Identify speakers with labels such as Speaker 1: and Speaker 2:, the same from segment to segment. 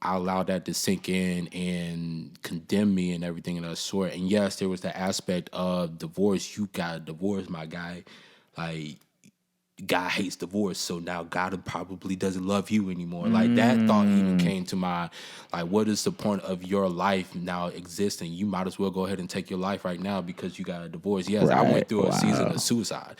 Speaker 1: I allowed that to sink in and condemn me and everything of that sort. And yes, there was the aspect of divorce. You got a divorce, my guy. Like, God hates divorce, so now God probably doesn't love you anymore. Like, that thought even came to my, like, what is the point of your life now existing? You might as well go ahead and take your life right now because you got a divorce. Yes, I went through a season of suicide.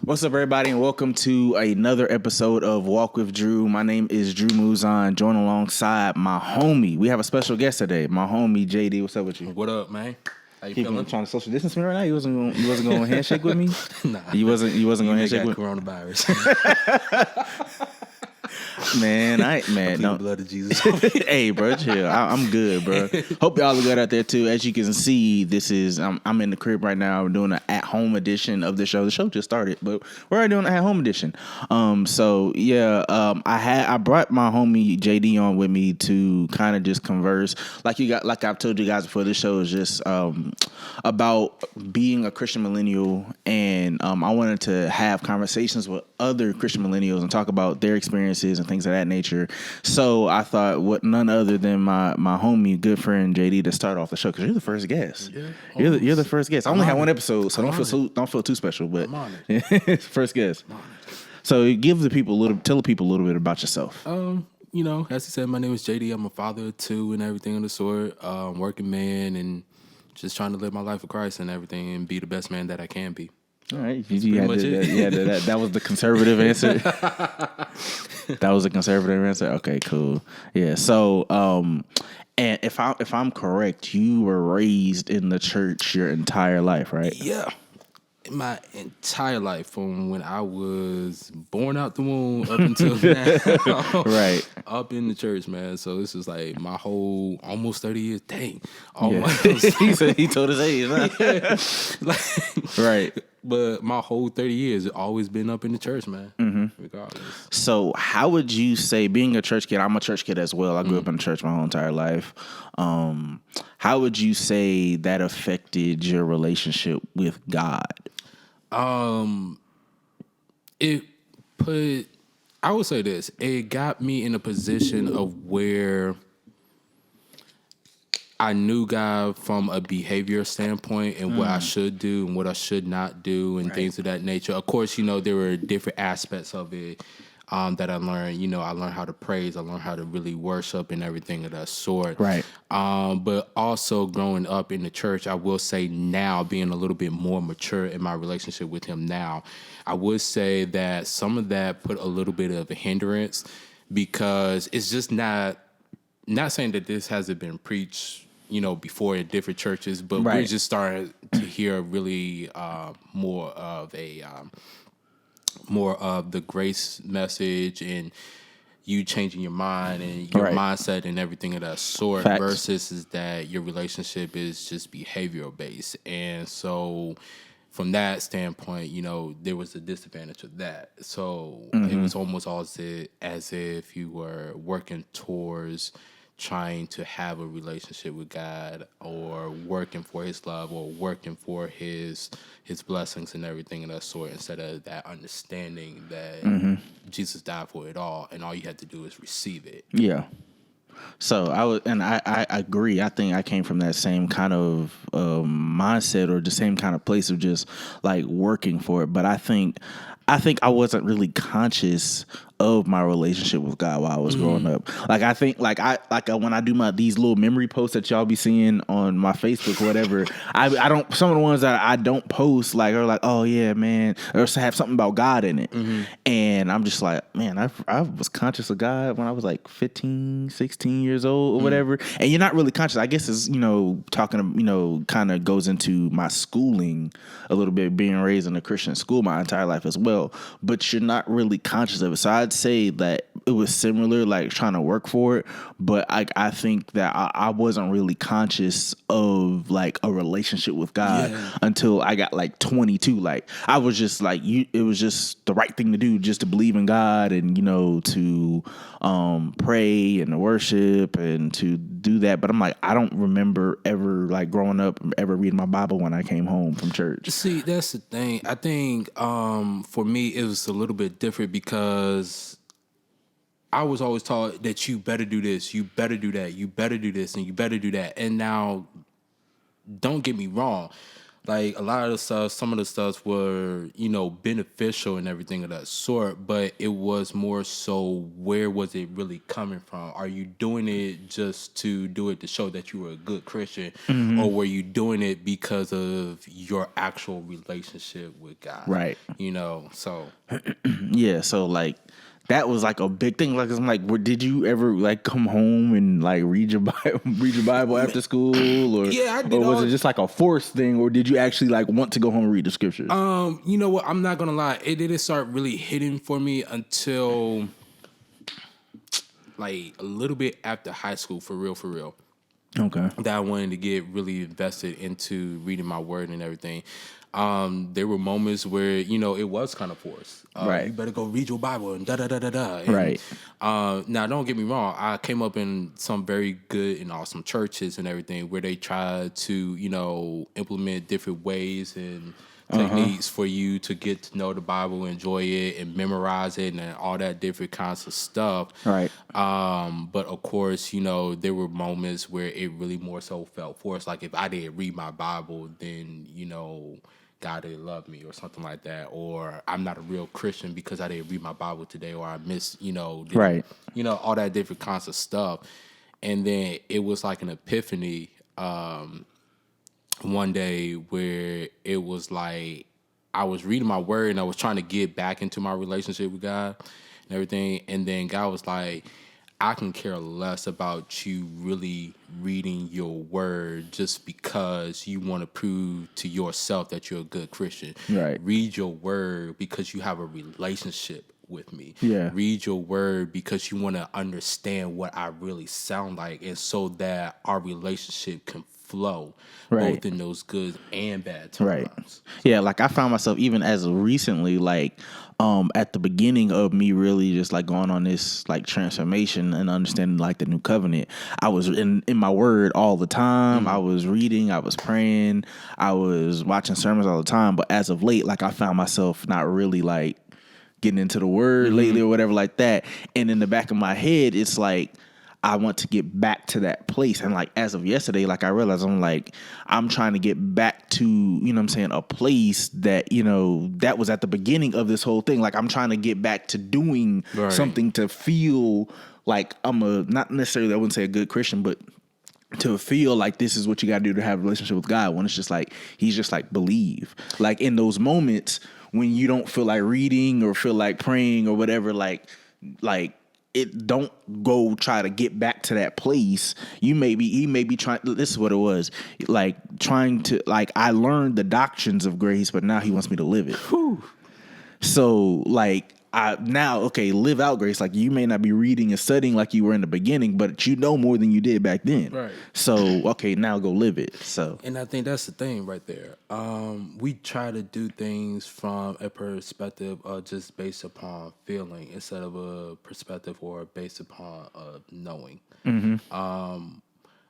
Speaker 2: What's up, everybody, and welcome to another episode of Walk with Drew. My name is Drew Mouzon, joined alongside my homie. We have a special guest today, my homie JD. What's up with you?
Speaker 1: What up, man? How you
Speaker 2: Keeping
Speaker 1: feeling?
Speaker 2: trying to social distance me right now? You wasn't going to handshake with me?
Speaker 1: Nah,
Speaker 2: you wasn't going to handshake with
Speaker 1: me. Coronavirus.
Speaker 2: Man,
Speaker 1: no blood of Jesus.
Speaker 2: Hey, bro, chill. I'm good, bro. Hope y'all are good out there too. As you can see, this is I'm in the crib right now. We're doing an at-home edition of the show. The show just started, but we're already doing an at-home edition. I brought my homie JD on with me to kind of just converse. Like I've told you guys before, this show is just about being a Christian millennial, and I wanted to have conversations with other Christian millennials and talk about their experiences and things of that nature. So I thought, what none other than my homie, good friend JD, to start off the show, because you're the first guest. Yeah, you're the first guest. I only had one episode, so don't feel too special. But first guest. So tell the people a little bit about yourself.
Speaker 1: As he said, my name is JD. I'm a father of two and everything of the sort. Working man and just trying to live my life for Christ and everything and be the best man that I can be.
Speaker 2: All right, that was the conservative answer. That was a conservative answer. Okay, cool. Yeah. So, and if I'm correct, you were raised in the church your entire life, right?
Speaker 1: Yeah, my entire life, from when I was born out the womb up until now.
Speaker 2: Right.
Speaker 1: Up in the church, man. So this is like my whole almost 30 years. Dang. Almost.
Speaker 2: Yeah. he told his age. Huh? Right.
Speaker 1: But my whole 30 years has always been up in the church, man. Mm-hmm. Regardless.
Speaker 2: So how would you say, being a church kid, I'm a church kid as well. I grew up in the church my whole entire life. How would you say that affected your relationship with God? I would say this. It got me in a position of where I knew God from a behavior standpoint and what I should do and what I should not do and things of that nature. Of course, there were different aspects of it that I learned. I learned how to praise. I learned how to really worship and everything of that sort. Right.
Speaker 1: But also growing up in the church, I will say now, being a little bit more mature in my relationship with him now, I would say that some of that put a little bit of a hindrance, because it's just not saying that this hasn't been preached before in different churches, but we're just starting to hear really more of the grace message and you changing your mind and your mindset and everything of that sort.
Speaker 2: Facts. Versus
Speaker 1: is that your relationship is just behavioral based. And so from that standpoint, there was a disadvantage of that. So it was almost as if you were working towards trying to have a relationship with God, or working for his love, or working for his blessings and everything of that sort, instead of that understanding that Jesus died for it all and all you had to do is receive it.
Speaker 2: Yeah. So I agree. I think I came from that same kind of mindset, or the same kind of place of just like working for it. But I think I wasn't really conscious of my relationship with God while I was growing up. Like I think when I do these little memory posts that y'all be seeing on my Facebook or whatever, I don't, some of the ones that I don't post are like, oh yeah, man, or have something about God in it. And I'm just like, man, I was conscious of God when I was like 15, 16 years old or whatever. And you're not really conscious. I guess it's, talking, kind of goes into my schooling a little bit, being raised in a Christian school my entire life as well, but you're not really conscious of it. So I'd say that it was similar, like trying to work for it. But I think that I wasn't really conscious of like a relationship with God until I got like 22. Like I was just like it was just the right thing to do, just to believe in God and to pray and to worship and to do that. But I'm like, I don't remember ever like growing up ever reading my Bible when I came home from church.
Speaker 1: See, that's the thing. I think for me it was a little bit different because I was always taught that you better do this, you better do that, you better do this, and you better do that. And now, don't get me wrong, like a lot of the stuff, some of the stuff were, beneficial and everything of that sort, but it was more so, where was it really coming from? Are you doing it just to do it to show that you were a good Christian, or were you doing it because of your actual relationship with God?
Speaker 2: Right.
Speaker 1: So.
Speaker 2: Yeah, so like that was like a big thing. Like I'm like, did you ever like come home and like read your Bible after school, or
Speaker 1: yeah, I did.
Speaker 2: Or was it just like a forced thing, or did you actually like want to go home and read the scriptures?
Speaker 1: You know what? I'm not gonna lie. It didn't start really hitting for me until like a little bit after high school, for real.
Speaker 2: Okay.
Speaker 1: That I wanted to get really invested into reading my word and everything. There were moments where, it was kind of forced.
Speaker 2: Right.
Speaker 1: You better go read your Bible and da-da-da-da-da.
Speaker 2: Right.
Speaker 1: Now, don't get me wrong. I came up in some very good and awesome churches and everything where they tried to, implement different ways and techniques for you to get to know the Bible, enjoy it, and memorize it, and all that different kinds of stuff.
Speaker 2: Right.
Speaker 1: But of course, there were moments where it really more so felt forced. Like if I didn't read my Bible, then, God didn't love me or something like that. Or I'm not a real Christian because I didn't read my Bible today, or I missed,
Speaker 2: Right.
Speaker 1: all that different kinds of stuff. And then it was like an epiphany, one day where it was like I was reading my word and I was trying to get back into my relationship with God and everything. And then God was like, I can care less about you really reading your word just because you want to prove to yourself that you're a good Christian.
Speaker 2: Right.
Speaker 1: Read your word because you have a relationship with me.
Speaker 2: Yeah.
Speaker 1: Read your word because you want to understand what I really sound like, and so that our relationship can flow,
Speaker 2: right,
Speaker 1: both in those good and bad times.
Speaker 2: Right. Yeah, like I found myself even as recently, like at the beginning of me really just like going on this like transformation and understanding like the new covenant, I was in my word all the time. I was reading, I was praying, I was watching sermons all the time. But as of late, like I found myself not really like getting into the word lately or whatever like that. And in the back of my head, it's like, I want to get back to that place. And like, as of yesterday, like I realized I'm trying to get back to, you know what I'm saying, a place that, that was at the beginning of this whole thing. Like I'm trying to get back to doing something to feel like I'm not necessarily, I wouldn't say a good Christian, but to feel like this is what you got to do to have a relationship with God, when it's just like, he's just like, believe. Like in those moments when you don't feel like reading or feel like praying or whatever, like it, don't go try to get back to that place. He may be trying, this is what it was, like trying to, like I learned the doctrines of grace, but now he wants me to live it. Whew. So like live out grace. Like you may not be reading and studying like you were in the beginning, but you know more than you did back then.
Speaker 1: Right.
Speaker 2: So, okay, now go live it. So,
Speaker 1: and I think that's the thing right there. We try to do things from a perspective of just based upon feeling instead of a perspective or based upon knowing. Mm-hmm.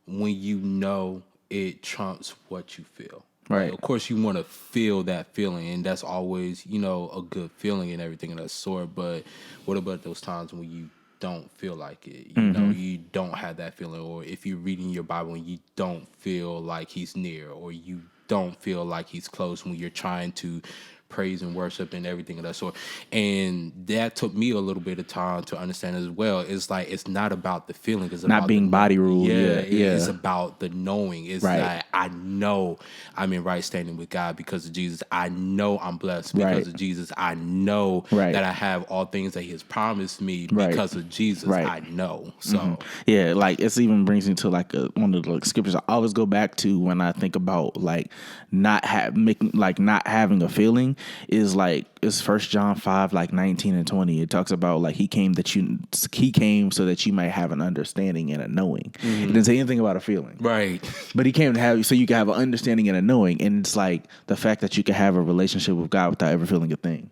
Speaker 1: When you know, it trumps what you feel.
Speaker 2: Right.
Speaker 1: Like, of course, you want to feel that feeling, and that's always, a good feeling and everything of that sort. But what about those times when you don't feel like it? You don't have that feeling, or if you're reading your Bible and you don't feel like he's near, or you don't feel like he's close when you're trying to praise and worship and everything of that sort. And that took me a little bit of time to understand as well. It's like, it's not about the feeling. It's
Speaker 2: not
Speaker 1: about
Speaker 2: being body ruled. Yeah.
Speaker 1: It's about the knowing. It's that I know I'm in right standing with God because of Jesus. I know I'm blessed because of Jesus. I know that I have all things that he has promised me because of Jesus. I know. So
Speaker 2: yeah, like it's even brings me to like one of the scriptures I always go back to when I think about like not having a feeling. is like it's 1 John 5 like 19 and 20. It talks about like he came so that you might have an understanding and a knowing. It didn't say anything about a feeling,
Speaker 1: Right.
Speaker 2: but he came to have so you can have an understanding and a knowing. And it's like the fact that you can have a relationship with God without ever feeling a thing.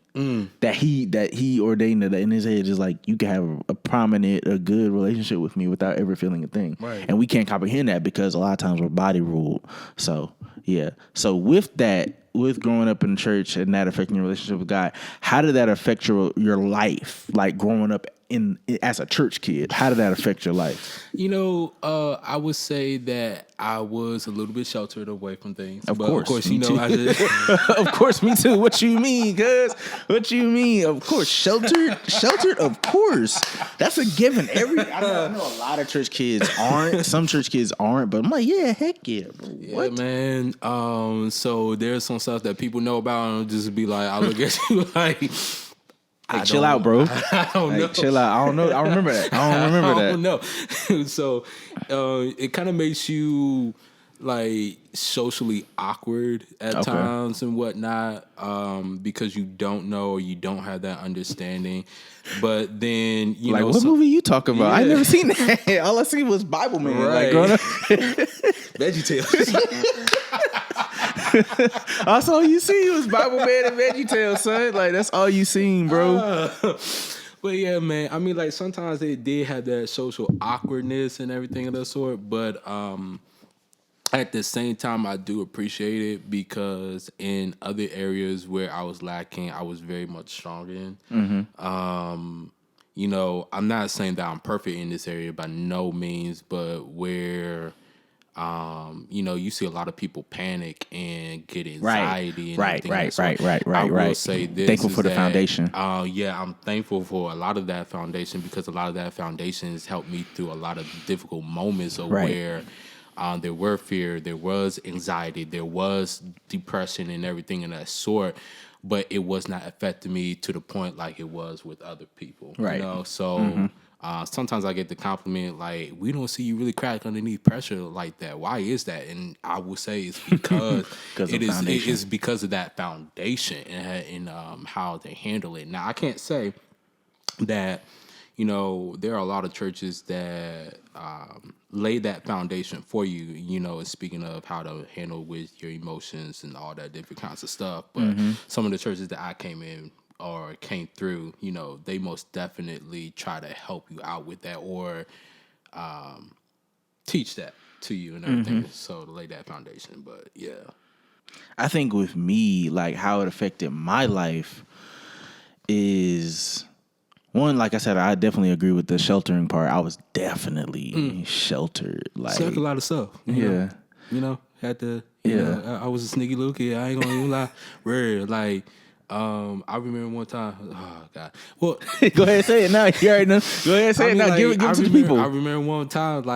Speaker 2: That he ordained it in his head is like you can have a prominent, a good relationship with me without ever feeling a thing.
Speaker 1: Right.
Speaker 2: And we can't comprehend that because a lot of times we're body ruled. So yeah. So with that, with growing up in church and that affecting your relationship with God, how did that affect your life? Like growing up as a church kid, how did that affect your life?
Speaker 1: I would say that I was a little bit sheltered away from things.
Speaker 2: Of
Speaker 1: but
Speaker 2: course,
Speaker 1: of course,
Speaker 2: me too.
Speaker 1: I just,
Speaker 2: Of course, me too. What you mean, cuz? What you mean? Of course, sheltered. Of course, that's a given. I know a lot of church kids aren't. Some church kids aren't, but I'm like, yeah, heck yeah, bro. What?
Speaker 1: yeah, man. So there's some stuff that people know about, and I'll just be like, I look at you like.
Speaker 2: Chill out, bro.
Speaker 1: I don't know.
Speaker 2: Chill out. I don't know. I don't remember that.
Speaker 1: I don't know. So it kind of makes you like socially awkward at times and whatnot because you don't know or you don't have that understanding. But then, you know.
Speaker 2: What movie you talking about?
Speaker 1: Yeah.
Speaker 2: I never seen that. All I seen was Bible Man.
Speaker 1: Right.
Speaker 2: Like growing up.
Speaker 1: VeggieTales.
Speaker 2: That's all you see was Bible Man and VeggieTales, son. Like that's all you seen, bro.
Speaker 1: But yeah, man. I mean, like sometimes they did have that social awkwardness and everything of that sort. But at the same time, I do appreciate it because in other areas where I was lacking, I was very much strong in. I'm not saying that I'm perfect in this area by no means, but where. You see a lot of people panic and get anxiety and everything.
Speaker 2: Right.
Speaker 1: I will say this.
Speaker 2: Thankful for the foundation.
Speaker 1: I'm thankful for a lot of that foundation because a lot of that foundation has helped me through a lot of difficult moments of where there were fear, there was anxiety, there was depression and everything of that sort. But it was not affecting me to the point like it was with other people.
Speaker 2: Right.
Speaker 1: So sometimes I get the compliment like, we don't see you really crack underneath pressure like that. Why is that? And I will say it's because it is because of that foundation and how they handle it. Now I can't say that there are a lot of churches that lay that foundation for you, speaking of how to handle with your emotions and all that different kinds of stuff. But some of the churches that I came through, they most definitely try to help you out with that or teach that to you and everything. So to lay that foundation. But yeah.
Speaker 2: I think with me, like how it affected my life is one, like I said, I definitely agree with the sheltering part. I was definitely sheltered. Like
Speaker 1: Suck a lot of stuff.
Speaker 2: Yeah.
Speaker 1: Had to I was a sneaky little kid. I ain't gonna even lie. Rare. Like I remember one time. Oh God! Well,
Speaker 2: go ahead and say it now. You already know. Go ahead and say it now. Give it to the people.
Speaker 1: I remember one time,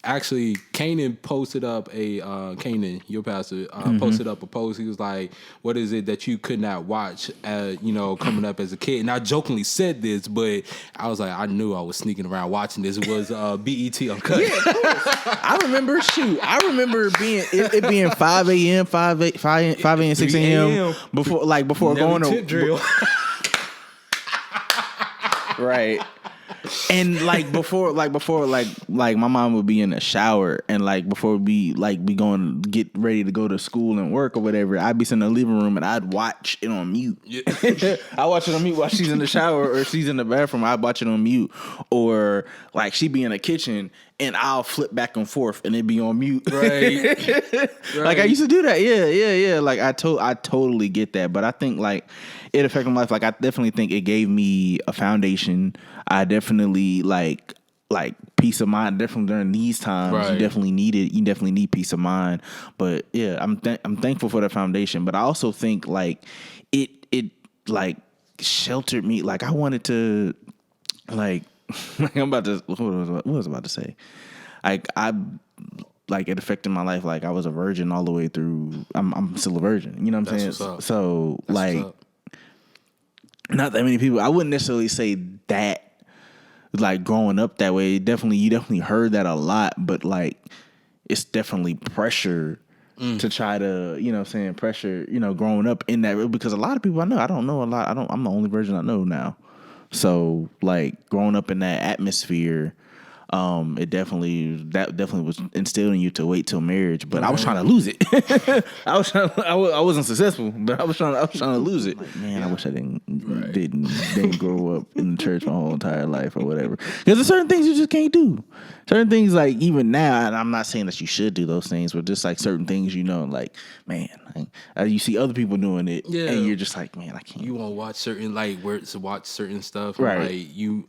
Speaker 1: actually, Kanan posted up Kanan, your pastor, posted up a post. He was like, "What is it that you could not watch? Coming up as a kid." And I jokingly said this, but I was like, I knew I was sneaking around watching this. It was BET Uncut.
Speaker 2: Yeah, of course. I remember being it being 5 a.m., 5 a.m., 6 a.m. before going to
Speaker 1: drill.
Speaker 2: Right. And before my mom would be in the shower and before we be going to get ready to go to school and work or whatever, I'd be sitting in the living room and I'd watch it on mute. Yeah. I watch it on mute while she's in the shower or she's in the bathroom. I'd watch it on mute, or she'd be in the kitchen and I'll flip back and forth and it'd be on mute.
Speaker 1: Right.
Speaker 2: Like I used to do that. Yeah. Like I totally get that, but I think it affected my life. I definitely think it gave me a foundation. I definitely like peace of mind. Definitely during these times,
Speaker 1: right.
Speaker 2: You definitely need peace of mind. But yeah, I'm thankful for the foundation. But I also think it sheltered me. I wanted to I'm about to what was I about to say? It affected my life. I was a virgin all the way through. I'm still a virgin. You know what I'm saying? So not that many people. I wouldn't necessarily say that. Growing up that way, you definitely heard that a lot, but it's definitely pressure to try to, you know what I'm saying, pressure, you know, growing up in that, because a lot of people I don't know a lot. I'm the only version I know now. So like growing up in that atmosphere, it definitely was instilled in you to wait till marriage. But I was trying to lose it. I wasn't successful, but I was trying to lose it. Like, man, I wish I didn't grow up in the church my whole entire life or whatever. Because there's certain things you just can't do. Certain things, like even now, and I'm not saying that you should do those things, but just like certain things, you know, like, man, you see other people doing it, and you're just like, man, I can't.
Speaker 1: You won't watch certain watch certain stuff,
Speaker 2: right?
Speaker 1: Like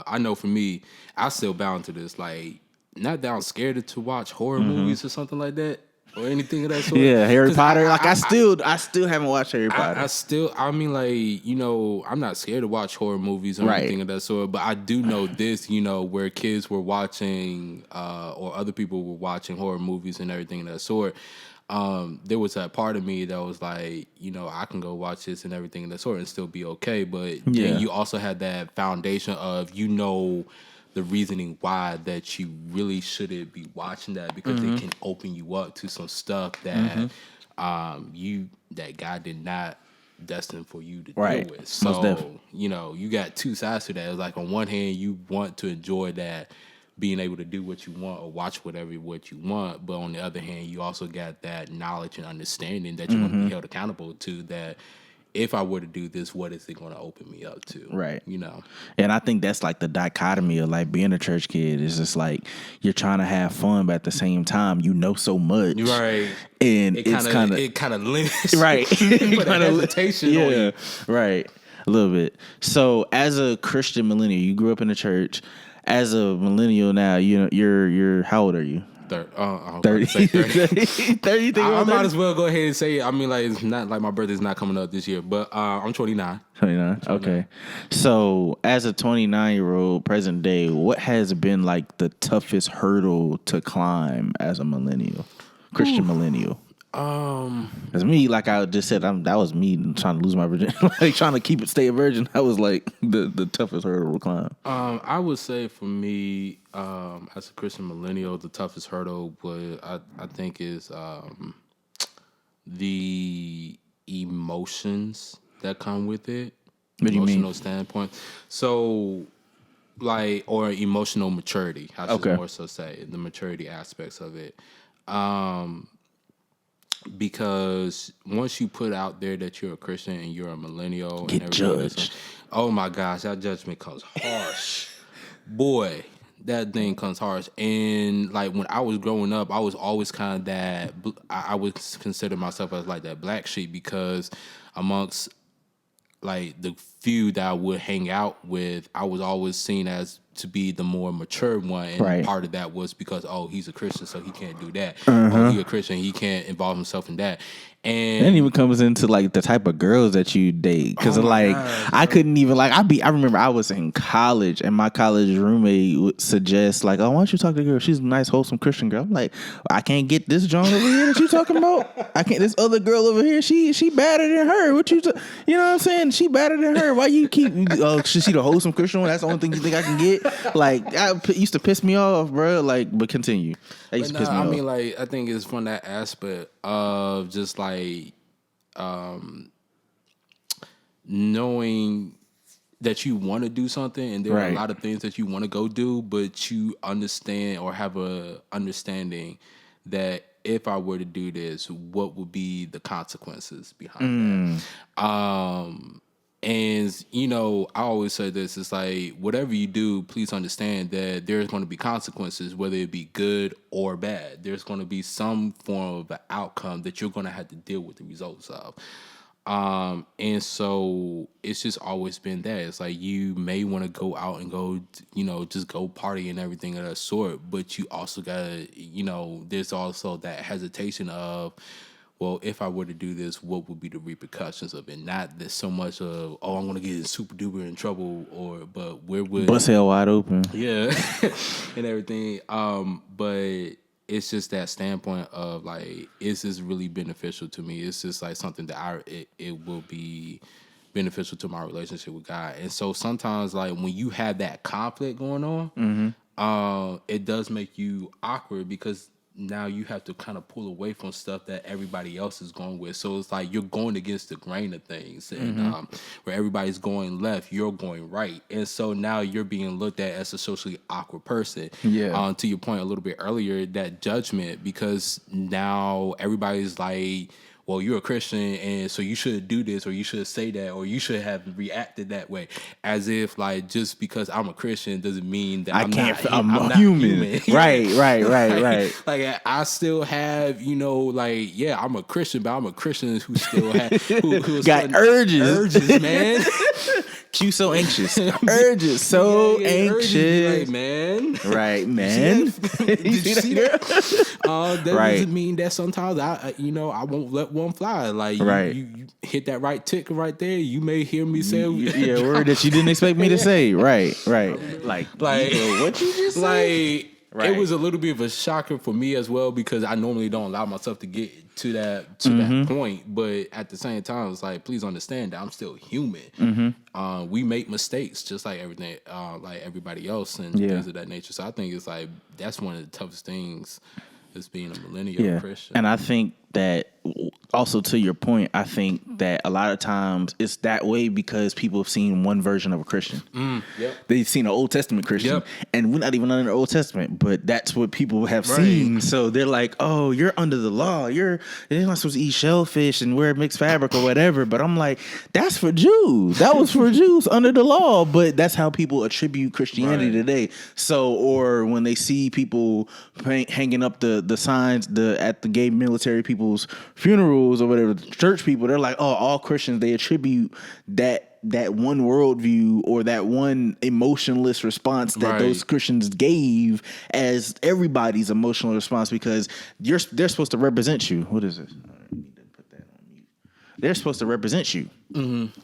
Speaker 1: I know for me, I still bound to this. Like, not that I'm scared to watch horror movies or something like that, or anything of that sort.
Speaker 2: Yeah, Harry Potter. I still haven't watched Harry Potter.
Speaker 1: I mean, like, you know, I'm not scared to watch horror movies or anything of that sort. But I do know this, you know, where kids were watching, or other people were watching horror movies and everything of that sort. There was that part of me that was like, you know, I can go watch this and everything of that sort and still be okay. But then you also had that foundation of, you know, the reasoning why that you really shouldn't be watching that, because it can open you up to some stuff that that God did not destined for you to deal with. So, you know, you got two sides to that. It's like, on one hand, you want to enjoy that, being able to do what you want or watch what you want, but on the other hand, you also got that knowledge and understanding that you want to be held accountable to, that if I were to do this, what is it going to open me up to?
Speaker 2: Right.
Speaker 1: You know?
Speaker 2: And I think that's like the dichotomy of like being a church kid. It's just like you're trying to have fun, but at the same time, you know so much.
Speaker 1: Right.
Speaker 2: And
Speaker 1: it kind of limits.
Speaker 2: Right.
Speaker 1: Put a hesitation on you.
Speaker 2: Right. A little bit. So as a Christian millennial, you grew up in the church. As a millennial now, you know, you're how old are you?
Speaker 1: 30.
Speaker 2: 30.
Speaker 1: I might as well go ahead and say it. I mean, like, it's not like my birthday's not coming up this year, but I'm 29.
Speaker 2: 29. Okay. So, as a 29-year-old present day, what has been like the toughest hurdle to climb as a millennial, Christian millennial? Because me, like I just said, that was me trying to lose my virginity, like trying to stay a virgin. That was like the toughest hurdle to climb.
Speaker 1: I would say for me, as a Christian millennial, the toughest hurdle I think is the emotions that come with it.
Speaker 2: What do you mean?
Speaker 1: Emotional standpoint. So, like, or emotional maturity. I should more so say the maturity aspects of it. Because once you put out there that you're a Christian and you're a millennial,
Speaker 2: get
Speaker 1: and
Speaker 2: judged.
Speaker 1: Oh my gosh, that judgment comes harsh. Boy, that thing comes harsh. And like when I was growing up, I was always kind of that. I would consider myself as like that black sheep, because amongst like the few that I would hang out with, I was always seen as to be the more mature one, and part of that was because, oh, he's a Christian, so he can't do that. Oh, he's a Christian, he can't involve himself in that. And
Speaker 2: it even comes into like the type of girls that you date, because I couldn't even like I remember I was in college and my college roommate would suggest like, oh, why don't you talk to a girl? She's a nice, wholesome Christian girl. I'm like, I can't get this John over here that you talking about. I can't. This other girl over here, she better than her. What you know what I'm saying? She better than her. Why you keep? Oh, she the wholesome Christian one. That's the only thing you think I can get. Like, it used to piss me off, bro. Like, but continue. That used to piss me off.
Speaker 1: I mean, like, I think it's from that aspect of just like knowing that you want to do something, and there are a lot of things that you want to go do, but you understand or have a understanding that if I were to do this, what would be the consequences behind that? And, you know, I always say this, it's like, whatever you do, please understand that there's going to be consequences, whether it be good or bad. There's going to be some form of an outcome that you're going to have to deal with the results of. And so it's just always been that. It's like, you may want to go out and go, you know, just go party and everything of that sort, but you also got to, you know, there's also that hesitation of, well, if I were to do this, what would be the repercussions of it? Not that so much of, oh, I'm going to get super duper in trouble, but where would...
Speaker 2: Bust hell wide open.
Speaker 1: Yeah, and everything. But it's just that standpoint of, like, is this really beneficial to me? It's just, like, something that it will be beneficial to my relationship with God. And so sometimes, like, when you have that conflict going on, it does make you awkward, because now you have to kind of pull away from stuff that everybody else is going with. So it's like you're going against the grain of things, and where everybody's going left, you're going right, and so now you're being looked at as a socially awkward person.
Speaker 2: Yeah.
Speaker 1: To your point a little bit earlier, that judgment, because now everybody's like, well, you're a Christian, and so you should do this, or you should say that, or you should have reacted that way, as if like just because I'm a Christian doesn't mean that I'm not human.
Speaker 2: Right.
Speaker 1: Like I still have, like I'm a Christian, but I'm a Christian who still who's
Speaker 2: got urges,
Speaker 1: man.
Speaker 2: Q so anxious, urges so anxious,
Speaker 1: urges, like, man.
Speaker 2: Right, man.
Speaker 1: Did you see that? That doesn't mean that sometimes I won't let one fly. Like you hit that right tick right there. You may hear me say
Speaker 2: a word that you didn't expect me to say. Right. Like what you just said.
Speaker 1: It was a little bit of a shocker for me as well, because I normally don't allow myself to get to that point. But at the same time, it's like, please understand that I'm still human. We make mistakes just like everything, like everybody else, and things of that nature. So I think it's like that's one of the toughest things is being a millennial Christian.
Speaker 2: And I think that also, to your point, I think that a lot of times it's that way because people have seen one version of a Christian. They've seen an Old Testament Christian, and we're not even under the Old Testament, but that's what people have seen. So they're like, oh, you're under the law. You're not supposed to eat shellfish and wear mixed fabric or whatever. But I'm like, that's for Jews. That was for Jews under the law. But that's how people attribute Christianity today. So, or when they see people hanging up the signs at the gay military people's funerals or whatever, the church people, they're like, oh, all Christians, they attribute that one worldview or that one emotionless response that those Christians gave as everybody's emotional response, because they're supposed to represent you. What is this? I need to put that on mute. They're supposed to represent you.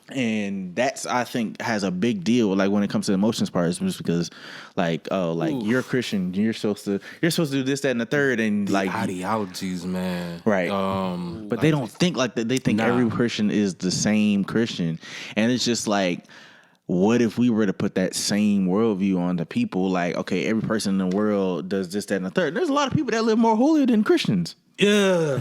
Speaker 2: And that's, I think, has a big deal. Like when it comes to the emotions part, it's just because, like, you're a Christian, you're supposed to do this, that, and the third, and like
Speaker 1: ideologies, man.
Speaker 2: Right. But they don't think like that. They think every Christian is the same Christian, and it's just like, what if we were to put that same worldview on the people? Like, okay, every person in the world does this, that, and the third. There's a lot of people that live more holier than Christians.
Speaker 1: Yeah.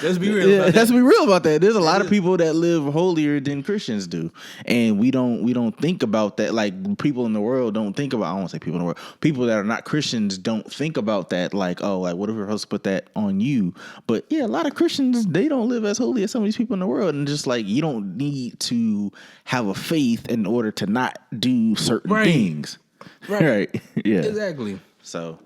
Speaker 1: Let's be real about that.
Speaker 2: Let's be real about that. There's a lot of people that live holier than Christians do. And we don't think about that. Like, people in the world don't think about, I don't want to say people in the world, people that are not Christians don't think about that. Like, oh, like, what if we're supposed to put that on you? But yeah, a lot of Christians, they don't live as holy as some of these people in the world. And just like, you don't need to have a faith in order to not do certain things. Right. Yeah.
Speaker 1: Exactly.
Speaker 2: So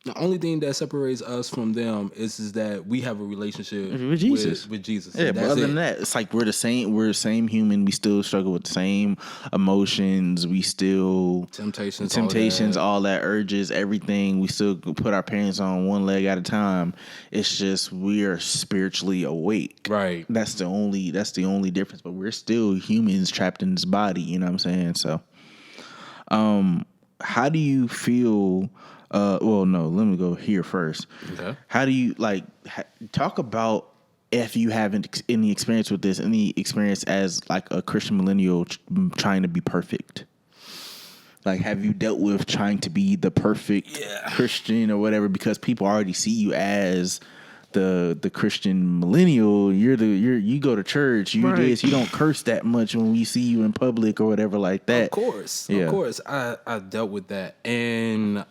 Speaker 1: the only thing that separates us from them is that we have a relationship
Speaker 2: with Jesus.
Speaker 1: With Jesus.
Speaker 2: Yeah, but other than that, it's like we're the same human. We still struggle with the same emotions. We still temptations, all that urges, everything. We still put our pants on one leg at a time. It's just we are spiritually awake.
Speaker 1: Right.
Speaker 2: That's the only difference. But we're still humans trapped in this body. You know what I'm saying? So, how do you feel? Well, no, let me go here first.
Speaker 1: Okay.
Speaker 2: How do you talk about, if you haven't any experience with this, any experience as like a Christian millennial trying to be perfect? Like, have you dealt with trying to be the perfect Christian or whatever, because people already see you as the Christian millennial? You go to church, you this, you don't curse that much when we see you in public or whatever like that.
Speaker 1: Of course, I dealt with that, and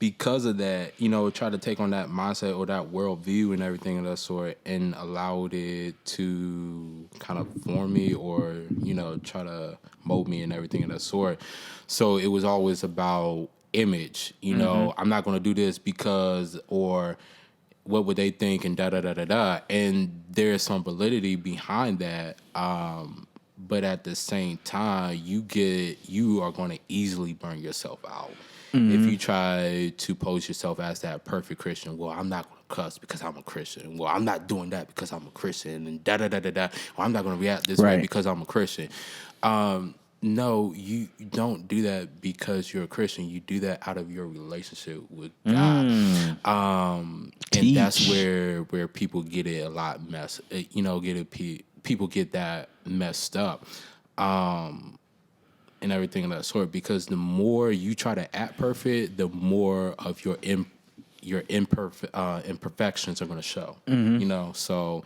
Speaker 1: because of that, try to take on that mindset or that worldview and everything of that sort, and allowed it to kind of form me or try to mold me and everything of that sort. So it was always about image. I'm not going to do this because, or what would they think, and da-da-da-da-da. And there's some validity behind that. But at the same time, you are going to easily burn yourself out. If you try to pose yourself as that perfect Christian. Well, I'm not going to cuss because I'm a Christian. Well, I'm not doing that because I'm a Christian, and da-da-da-da-da. Well, I'm not going to react this way because I'm a Christian. No, you don't do that because you're a Christian. You do that out of your relationship with God. And that's where people get it a lot people get that messed up. And everything of that sort, because the more you try to act perfect, the more of your your imperfections are going to show. You know, so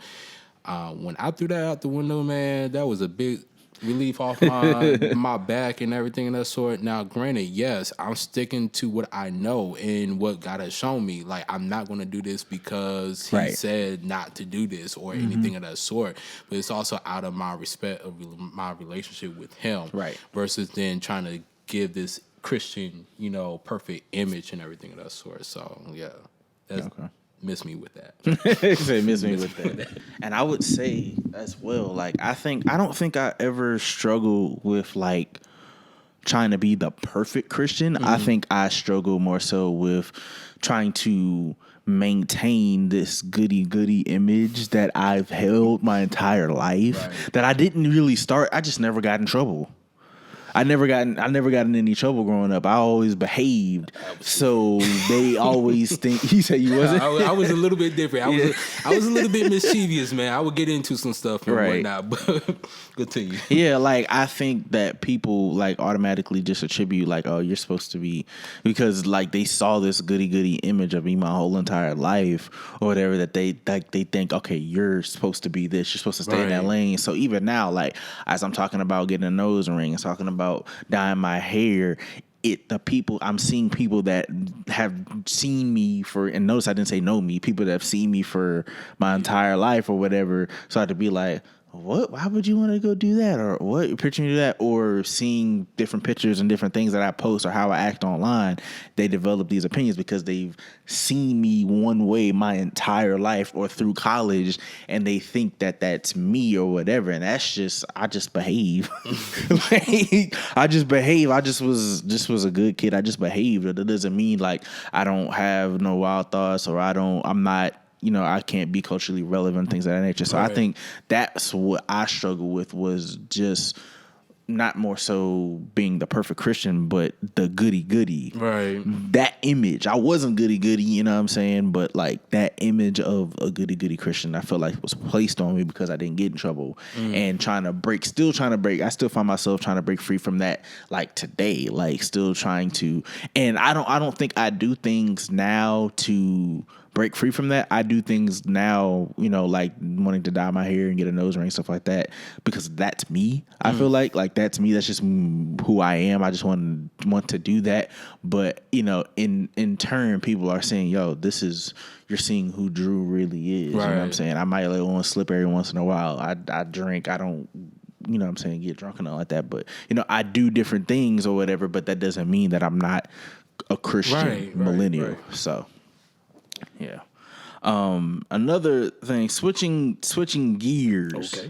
Speaker 1: when I threw that out the window, man, that was a big relief off my back and everything of that sort. Now, granted, yes, I'm sticking to what I know and what God has shown me. Like, I'm not going to do this because He said not to do this or anything of that sort. But it's also out of my respect of my relationship with Him, versus then trying to give this Christian, you know, perfect image and everything of that sort. So, yeah, that's miss me with that.
Speaker 2: Say miss me with that. And I would say as well, like I don't think I ever struggle with like trying to be the perfect Christian. I think I struggle more so with trying to maintain this goody image that I've held my entire life that I didn't really start. I just never got in trouble. I never got in any trouble growing up. I always behaved, so they always think. He said you wasn't.
Speaker 1: I was a little bit different. I was a little bit mischievous, man. I would get into some stuff and whatnot. But continue.
Speaker 2: Yeah, like I think that people like automatically just attribute like, oh, you're supposed to be, because like they saw this goody image of me my whole entire life or whatever, that they think, okay, you're supposed to be this. You're supposed to stay in that lane. So even now, like as I'm talking about getting a nose ring and talking about dyeing my hair, I'm seeing people that have seen me and notice I didn't say know me, people that have seen me for my entire life or whatever, so I had to be like, what? Why would you want to go do that? Or what? Picturing do that? Or seeing different pictures and different things that I post or how I act online, they develop these opinions because they've seen me one way my entire life or through college, and they think that that's me or whatever. And that's just, I just behave. I just behave. I just was a good kid. I just behaved. That doesn't mean like I don't have no wild thoughts or I'm not, you know, I can't be culturally relevant, things of that nature. So I think that's what I struggle with, was just not more so being the perfect Christian, but the goody. Right. That image. I wasn't goody, you know what I'm saying? But like that image of a goody Christian, I feel like was placed on me because I didn't get in trouble and still trying to break. I still find myself trying to break free from that like today, like still trying to, and I don't think I do things now to break free from that. I do things now, you know, like wanting to dye my hair and get a nose ring, stuff like that, because that's me. I feel like that's me. That's just who I am. I just want to do that. But you know, in turn, people are saying, "Yo, you're seeing who Drew really is." Right. You know what I'm saying? I might let one slip every once in a while. I drink. I don't, you know what I'm saying, get drunk and all like that. But you know, I do different things or whatever. But that doesn't mean that I'm not a Christian millennial. Right. So. Yeah. Another thing, switching gears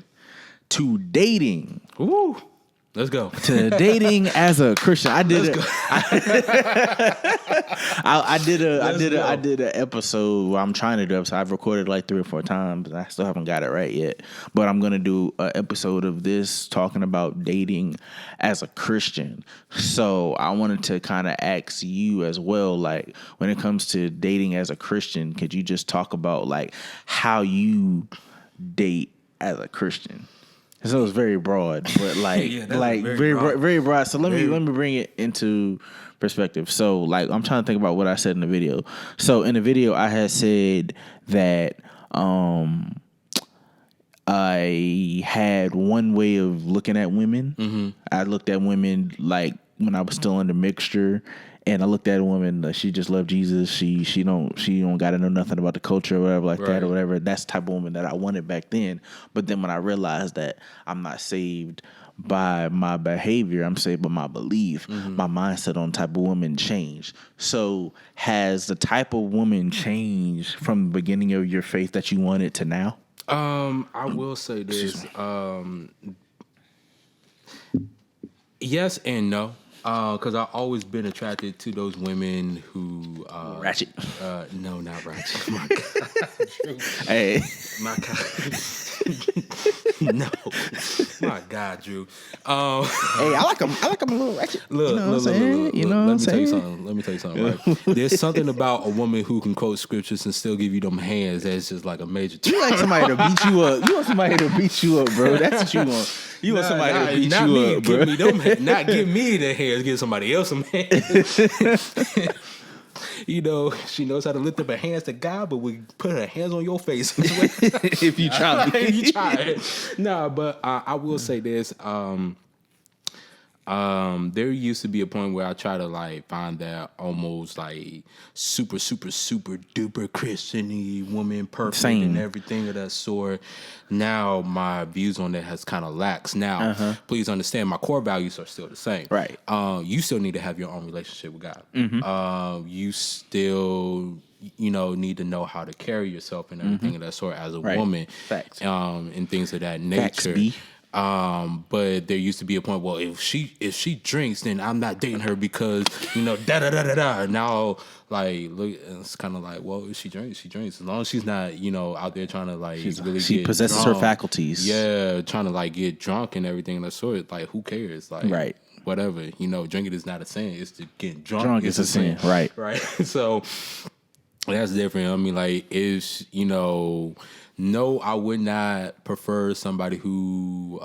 Speaker 2: to dating.
Speaker 1: Ooh. Let's go.
Speaker 2: To dating as a Christian. I did I did an episode where I'm trying to do an episode. I've recorded like 3 or 4 times and I still haven't got it right yet. But I'm gonna do an episode of this talking about dating as a Christian. So I wanted to kind of ask you as well, like when it comes to dating as a Christian, could you just talk about like how you date as a Christian? So it's very broad, but like very broad. So let me bring it into perspective. So like I'm trying to think about what I said in the video. So in the video I had said that I had one way of looking at women. Mm-hmm. I looked at women like when I was still under mixture. And I looked at a woman, she just loved Jesus. She don't got to know nothing about the culture or whatever like that or whatever. That's the type of woman that I wanted back then. But then when I realized that I'm not saved by my behavior, I'm saved by my belief, my mindset on type of woman changed. So has the type of woman changed from the beginning of your faith that you wanted to now?
Speaker 1: I will say this. Yes and no. Because I've always been attracted to those women who
Speaker 2: ratchet.
Speaker 1: No, not ratchet. My God, Drew.
Speaker 2: Hey,
Speaker 1: my God. No, my God, Drew. Hey,
Speaker 2: I like them a little ratchet.
Speaker 1: Look,
Speaker 2: you know what I'm saying? You know what I'm saying?
Speaker 1: Let me tell you something. Right? There's something about a woman who can quote scriptures and still give you them hands. That's just like a major.
Speaker 2: You like somebody to beat you up. You want somebody to beat you up, bro. That's what you want. You want somebody to beat you up, bro.
Speaker 1: Not give me the hands. Give somebody else some hands. she knows how to lift up her hands to God, but we put her hands on your face
Speaker 2: If you try.
Speaker 1: if you try it. No, but I will say this. There used to be a point where I try to like find that almost like super duper Christian-y woman, perfect
Speaker 2: Same.
Speaker 1: and everything of that sort. Now my views on that has kind of laxed. Now, please understand, my core values are still the same.
Speaker 2: Right.
Speaker 1: You still need to have your own relationship with God. You still need to know how to carry yourself and everything of that sort as a woman.
Speaker 2: Facts.
Speaker 1: And things of that nature.
Speaker 2: Facts, B.
Speaker 1: But there used to be a point, well, if she drinks, then I'm not dating her because da da da da da. Now, like, look, it's kind of like, well, if she drinks, she drinks. As long as she's not, out there trying to like
Speaker 2: She
Speaker 1: get
Speaker 2: possesses
Speaker 1: drunk.
Speaker 2: her faculties.
Speaker 1: Yeah, trying to like get drunk and everything of that sort. Like, who cares? Like,
Speaker 2: Right.
Speaker 1: whatever. Drinking is not a sin. It's to get drunk.
Speaker 2: Drunk is a sin. Right.
Speaker 1: Right. So that's different. I mean, like, if no, I would not prefer somebody who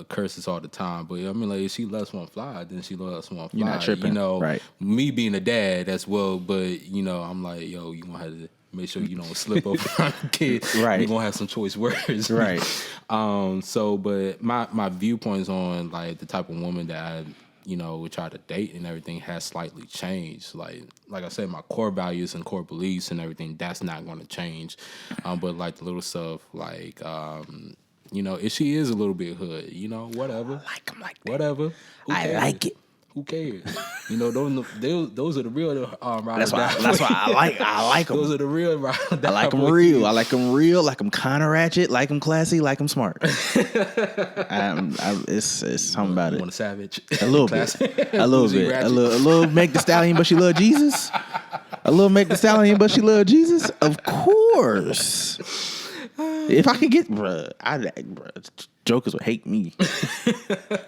Speaker 1: curses all the time. But I mean, like, if she lets one fly, then she lets one fly.
Speaker 2: You're not tripping. Right.
Speaker 1: Me being a dad as well, but I'm like, yo, you gonna have to make sure you don't slip up on the kid.
Speaker 2: Right.
Speaker 1: You're gonna have some choice words.
Speaker 2: Right.
Speaker 1: But my viewpoints on like the type of woman that I would try to date and everything has slightly changed. Like I said, my core values and core beliefs and everything, that's not going to change. But like the little stuff, like, if she is a little bit hood, whatever.
Speaker 2: I like 'em like that.
Speaker 1: Whatever.
Speaker 2: I like it.
Speaker 1: Who cares? Those are the real riders.
Speaker 2: That's why I like them.
Speaker 1: Those are the real riders.
Speaker 2: I like them real. I like them real. Like them kind of ratchet. Like them classy. Like them smart. It's something about
Speaker 1: You
Speaker 2: it.
Speaker 1: want a savage?
Speaker 2: A little bit. A little bit. A little Meg the Stallion, but she love Jesus. A little Meg the Stallion, but she love Jesus. Of course. If I could get, bruh, jokers would hate me.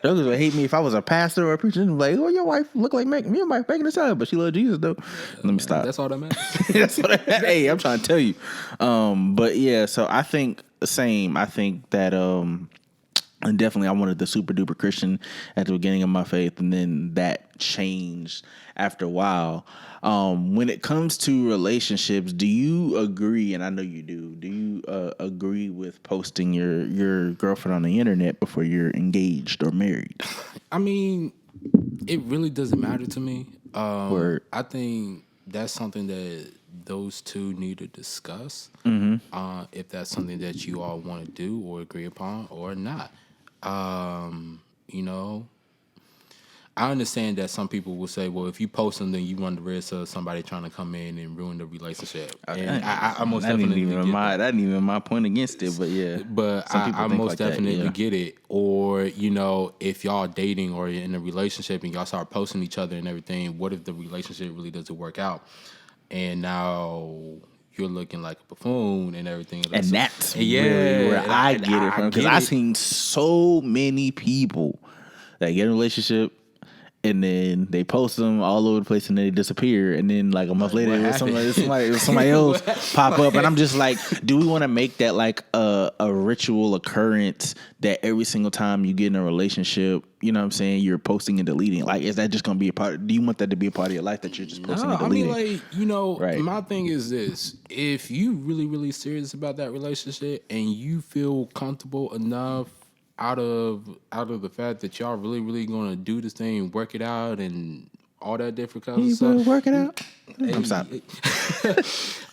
Speaker 2: Jokers would hate me if I was a pastor or a preacher. And like, oh, your wife look like Megan. Your wife Megan the Stallion, but she love Jesus though. Let me stop.
Speaker 1: That's all that matters.
Speaker 2: That's what hey, I'm trying to tell you. But yeah, so I think the same. I think that and definitely I wanted the super duper Christian at the beginning of my faith, and then that changed after a while. When it comes to relationships, do you agree, and I know you do you agree with posting your girlfriend on the internet before you're engaged or married?
Speaker 1: I mean, it really doesn't matter to me.
Speaker 2: Word.
Speaker 1: I think that's something that those two need to discuss. If that's something that you all want to do or agree upon or not. I understand that some people will say, well, if you post them, then you run the risk of somebody trying to come in and ruin the relationship. And I most definitely get that.
Speaker 2: That ain't even my point against it, but yeah.
Speaker 1: But I most definitely get it. Or, if y'all dating or in a relationship and y'all start posting each other and everything, what if the relationship really doesn't work out? And now you're looking like a buffoon and everything.
Speaker 2: And that's really where I get it from. Because I've seen so many people that get in a relationship and then they post them all over the place and then they disappear. And then like a month later, somebody else pop up. And I'm just like, do we want to make that like a ritual occurrence that every single time you get in a relationship, you know what I'm saying, you're posting and deleting? Like, is that just going to be a part? Do you want that to be a part of your life that you're just posting and deleting?
Speaker 1: I mean, like,
Speaker 2: right.
Speaker 1: My thing is this. If you really, really serious about that relationship and you feel comfortable enough out of the fact that y'all really, really gonna do this thing, work it out, and all that different kind of stuff.
Speaker 2: Work it out. I'm sorry.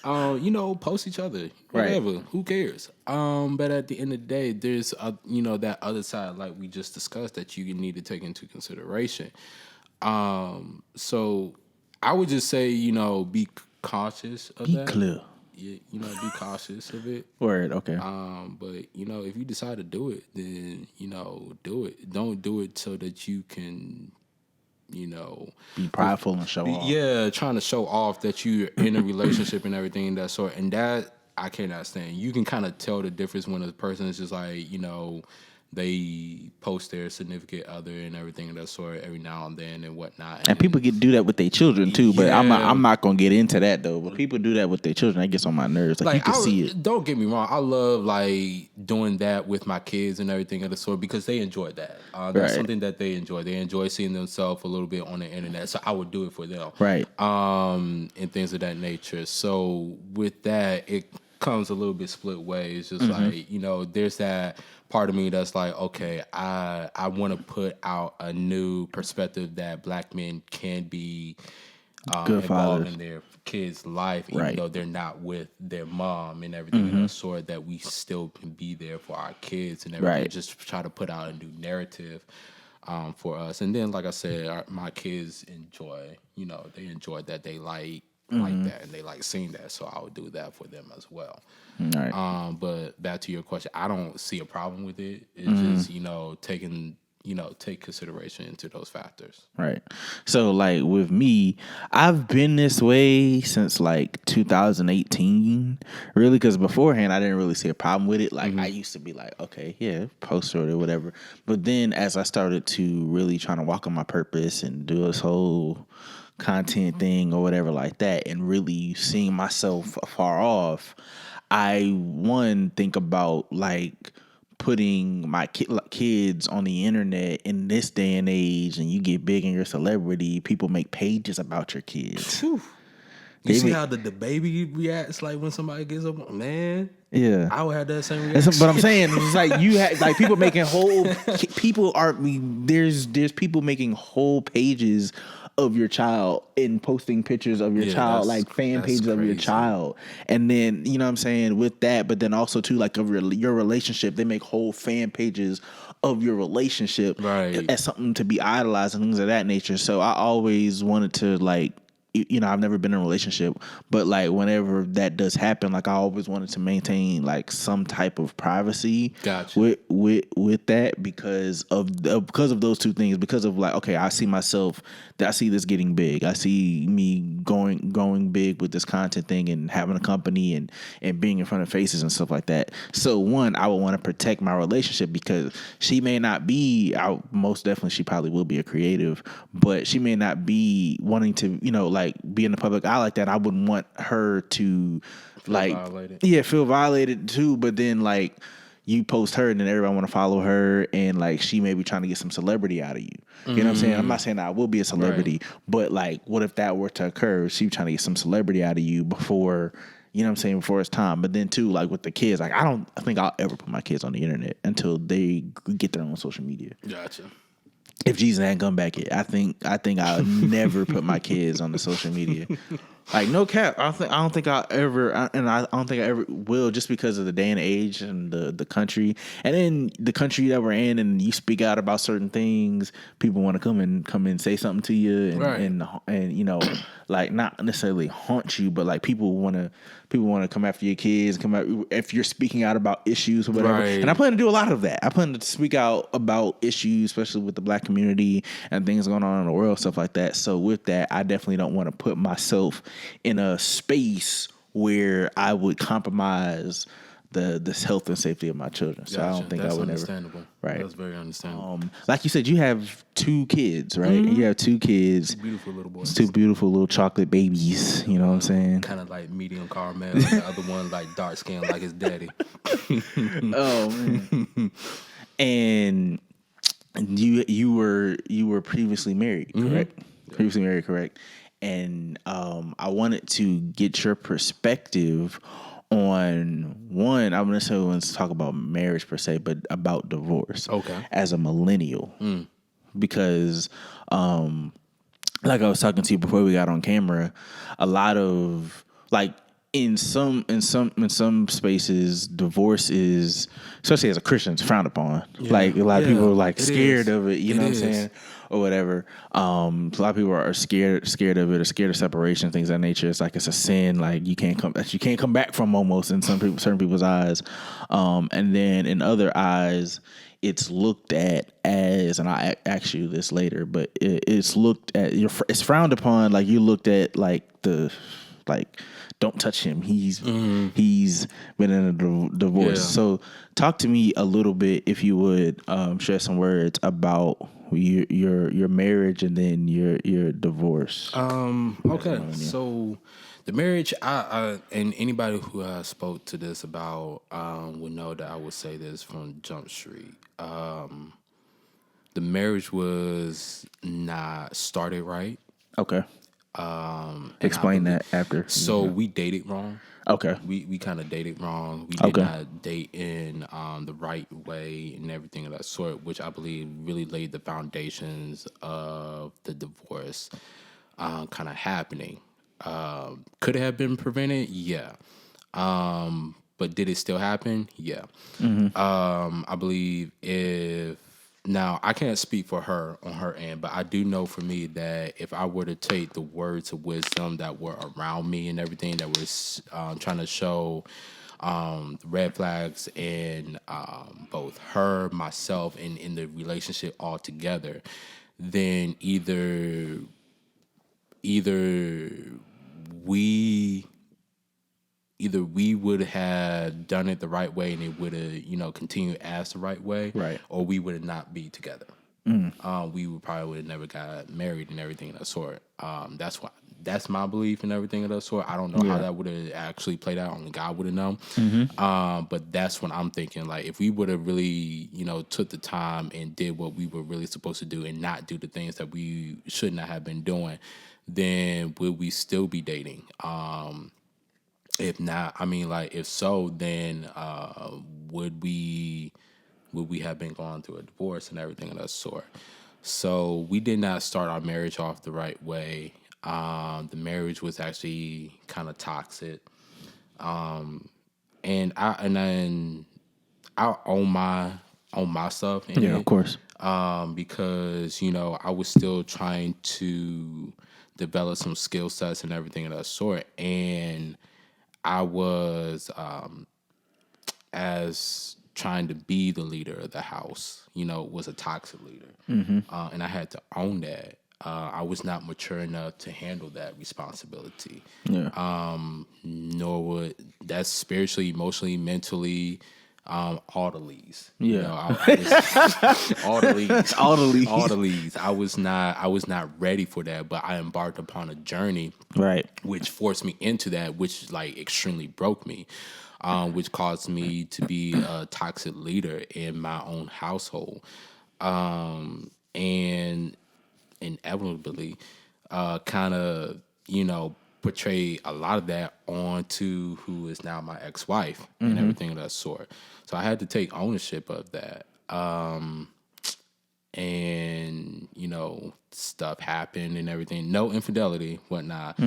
Speaker 1: Post each other, whatever. Right. Who cares? But at the end of the day, there's that other side, like we just discussed, that you need to take into consideration. So I would just say, be cautious of that.
Speaker 2: Be clear.
Speaker 1: Be cautious of it.
Speaker 2: Word, okay.
Speaker 1: But if you decide to do it, then do it. Don't do it so that you can,
Speaker 2: be prideful and show off.
Speaker 1: Yeah, trying to show off that you're in a relationship and everything that sort. And that I cannot stand. You can kind of tell the difference when a person is just like, they post their significant other and everything of that sort every now and then and whatnot.
Speaker 2: And people do that with their children too, but I'm
Speaker 1: Yeah.
Speaker 2: not gonna get into that though. But people do that with their children. That gets on my nerves. Like you can see it.
Speaker 1: Don't get me wrong. I love like doing that with my kids and everything of the sort because they enjoy that. That's
Speaker 2: Right.
Speaker 1: something that they enjoy. They enjoy seeing themselves a little bit on the internet. So I would do it for them.
Speaker 2: Right.
Speaker 1: And things of that nature. So with that, it comes a little bit split ways. Just like, there's that part of me that's like, okay, I want to put out a new perspective that black men can be
Speaker 2: Good
Speaker 1: involved
Speaker 2: fathers.
Speaker 1: in their kids' life, even
Speaker 2: Right.
Speaker 1: though they're not with their mom and everything of that sort, that we still can be there for our kids and everything.
Speaker 2: Right.
Speaker 1: Just try to put out a new narrative for us. And then, like I said, my kids enjoy, they enjoy that. They like that and they like seeing that. So I would do that for them as well.
Speaker 2: Right.
Speaker 1: But back to your question, I don't see a problem with it. It's just, take consideration into those factors.
Speaker 2: Right. So like with me, I've been this way since like 2018, really, because beforehand I didn't really see a problem with it. Like I used to be like, okay, yeah, post it or whatever. But then as I started to really trying to walk on my purpose and do this whole content thing or whatever like that, and really seeing myself afar off, I think about like putting my kids on the internet in this day and age, and you get big and you're a celebrity, people make pages about your kids.
Speaker 1: Whew. You see how the baby reacts like when somebody gets up, man.
Speaker 2: Yeah,
Speaker 1: I would have that same reaction.
Speaker 2: but I'm saying it's like you have like people making whole there's people making whole pages of your child and posting pictures of your child, like fan pages of your child. And then, you know what I'm saying, with that, but then also too, like of your relationship, they make whole fan pages of your relationship as something to be idolized and things of that nature. So I always wanted to like, I've never been in a relationship, but like whenever that does happen, like I always wanted to maintain like some type of privacy with that because of those two things. Because of like, okay, I see this getting big. I see me going big with this content thing and having a company and being in front of faces and stuff like that. So one, I would want to protect my relationship because she may not be, most definitely she probably will be a creative, but she may not be wanting to, like be in the public eye like that. I wouldn't want her to feel violated too. But then like you post her and then everybody want to follow her and like she may be trying to get some celebrity out of you. You know what I'm saying? I'm not saying I will be a celebrity, but like what if that were to occur? She trying to get some celebrity out of you before, you know what I'm saying, before it's time. But then too, like with the kids, like I think I'll ever put my kids on the internet until they get their own social media.
Speaker 1: Gotcha.
Speaker 2: If Jesus hadn't come back yet, I think I'll never put my kids on the social media. Like no cap, I don't think I'll ever, and I don't think I ever will, just because of the day and age and the country, and then the country that we're in. And you speak out about certain things, people want to come and say something to you, and like not necessarily haunt you, but like people want to come after your kids, if you're speaking out about issues or whatever. And I plan to do a lot of that. I plan to speak out about issues, especially with the black community and things going on in the world, stuff like that. So with that, I definitely don't want to put myself in a space where I would compromise the health and safety of my children. So I don't think I would ever. Right.
Speaker 1: That's very understandable.
Speaker 2: Like you said, you have 2 kids, right? Mm-hmm. You have 2 kids.
Speaker 1: Beautiful little boys.
Speaker 2: 2 beautiful little chocolate babies. You know what I'm saying?
Speaker 1: Kind of like medium caramel. And the other one like dark skin like his daddy.
Speaker 2: Oh man. And you were previously married, correct? Mm-hmm. Previously married, correct? And I wanted to get your perspective on one. I wouldn't necessarily want to talk about marriage per se, but about divorce. Okay. As a millennial, because like I was talking to you before we got on camera, a lot of like in some spaces, divorce is, especially as a Christian, it's frowned upon. Yeah. Like a lot of people are like scared of it. You know what I'm saying? Or whatever. A lot of people are scared of it, or scared of separation, things of that nature. It's like it's a sin, like you can't come back from, almost in certain people's eyes. And then in other eyes, it's looked at as, and I'll ask you this later, but it's looked at, it's frowned upon. Like you looked at like like, don't touch him. He's been in a divorce.
Speaker 1: Yeah.
Speaker 2: So talk to me a little bit, if you would, share some words about your marriage and then your divorce.
Speaker 1: Okay. So the marriage, I and anybody who spoke to this about would know that I would say this from Jump Street. The marriage was not started right.
Speaker 2: Okay.
Speaker 1: And I
Speaker 2: Explain
Speaker 1: believe
Speaker 2: that after.
Speaker 1: so we dated wrong.
Speaker 2: Okay.
Speaker 1: We kind of dated wrong. We did
Speaker 2: Okay.
Speaker 1: not date in the right way and everything of that sort, which I believe really laid the foundations of the divorce kind of happening. Could it have been prevented? Yeah. But did it still happen? Yeah. I believe if now I can't speak for her on her end, but I do know for me that if I were to take the words of wisdom that were around me and everything that was trying to show red flags in both her, myself, and in the relationship altogether, then either we would have done it the right way and it would have, continued as the right way,
Speaker 2: Right.
Speaker 1: or we would not be together. We would have never got married and everything of that sort. That's my belief and everything of that sort. I don't know how that would have actually played out. Only God would have known. But that's what I'm thinking. Like, if we would have really, took the time and did what we were really supposed to do and not do the things that we should not have been doing, then would we still be dating? If not, I mean, like, if so, then would we have been going through a divorce and everything of that sort? So we did not start our marriage off the right way. The marriage was actually kind of toxic, and I own my stuff in
Speaker 2: Yeah,
Speaker 1: it.
Speaker 2: of course.
Speaker 1: Because I was still trying to develop some skill sets and everything of that sort, and I was as trying to be the leader of the house, was a toxic leader, and I had to own that. I was not mature enough to handle that responsibility.
Speaker 2: Yeah.
Speaker 1: Nor would that's spiritually, emotionally, mentally, all the leads.
Speaker 2: Yeah.
Speaker 1: All the leads.
Speaker 2: All the leads.
Speaker 1: All the leads. I was not ready for that, but I embarked upon a journey,
Speaker 2: Right.
Speaker 1: which forced me into that, which like extremely broke me, which caused me to be a toxic leader in my own household, and inevitably, kind of portray a lot of that onto who is now my ex-wife and everything of that sort. So I had to take ownership of that. And stuff happened and everything. No infidelity, whatnot.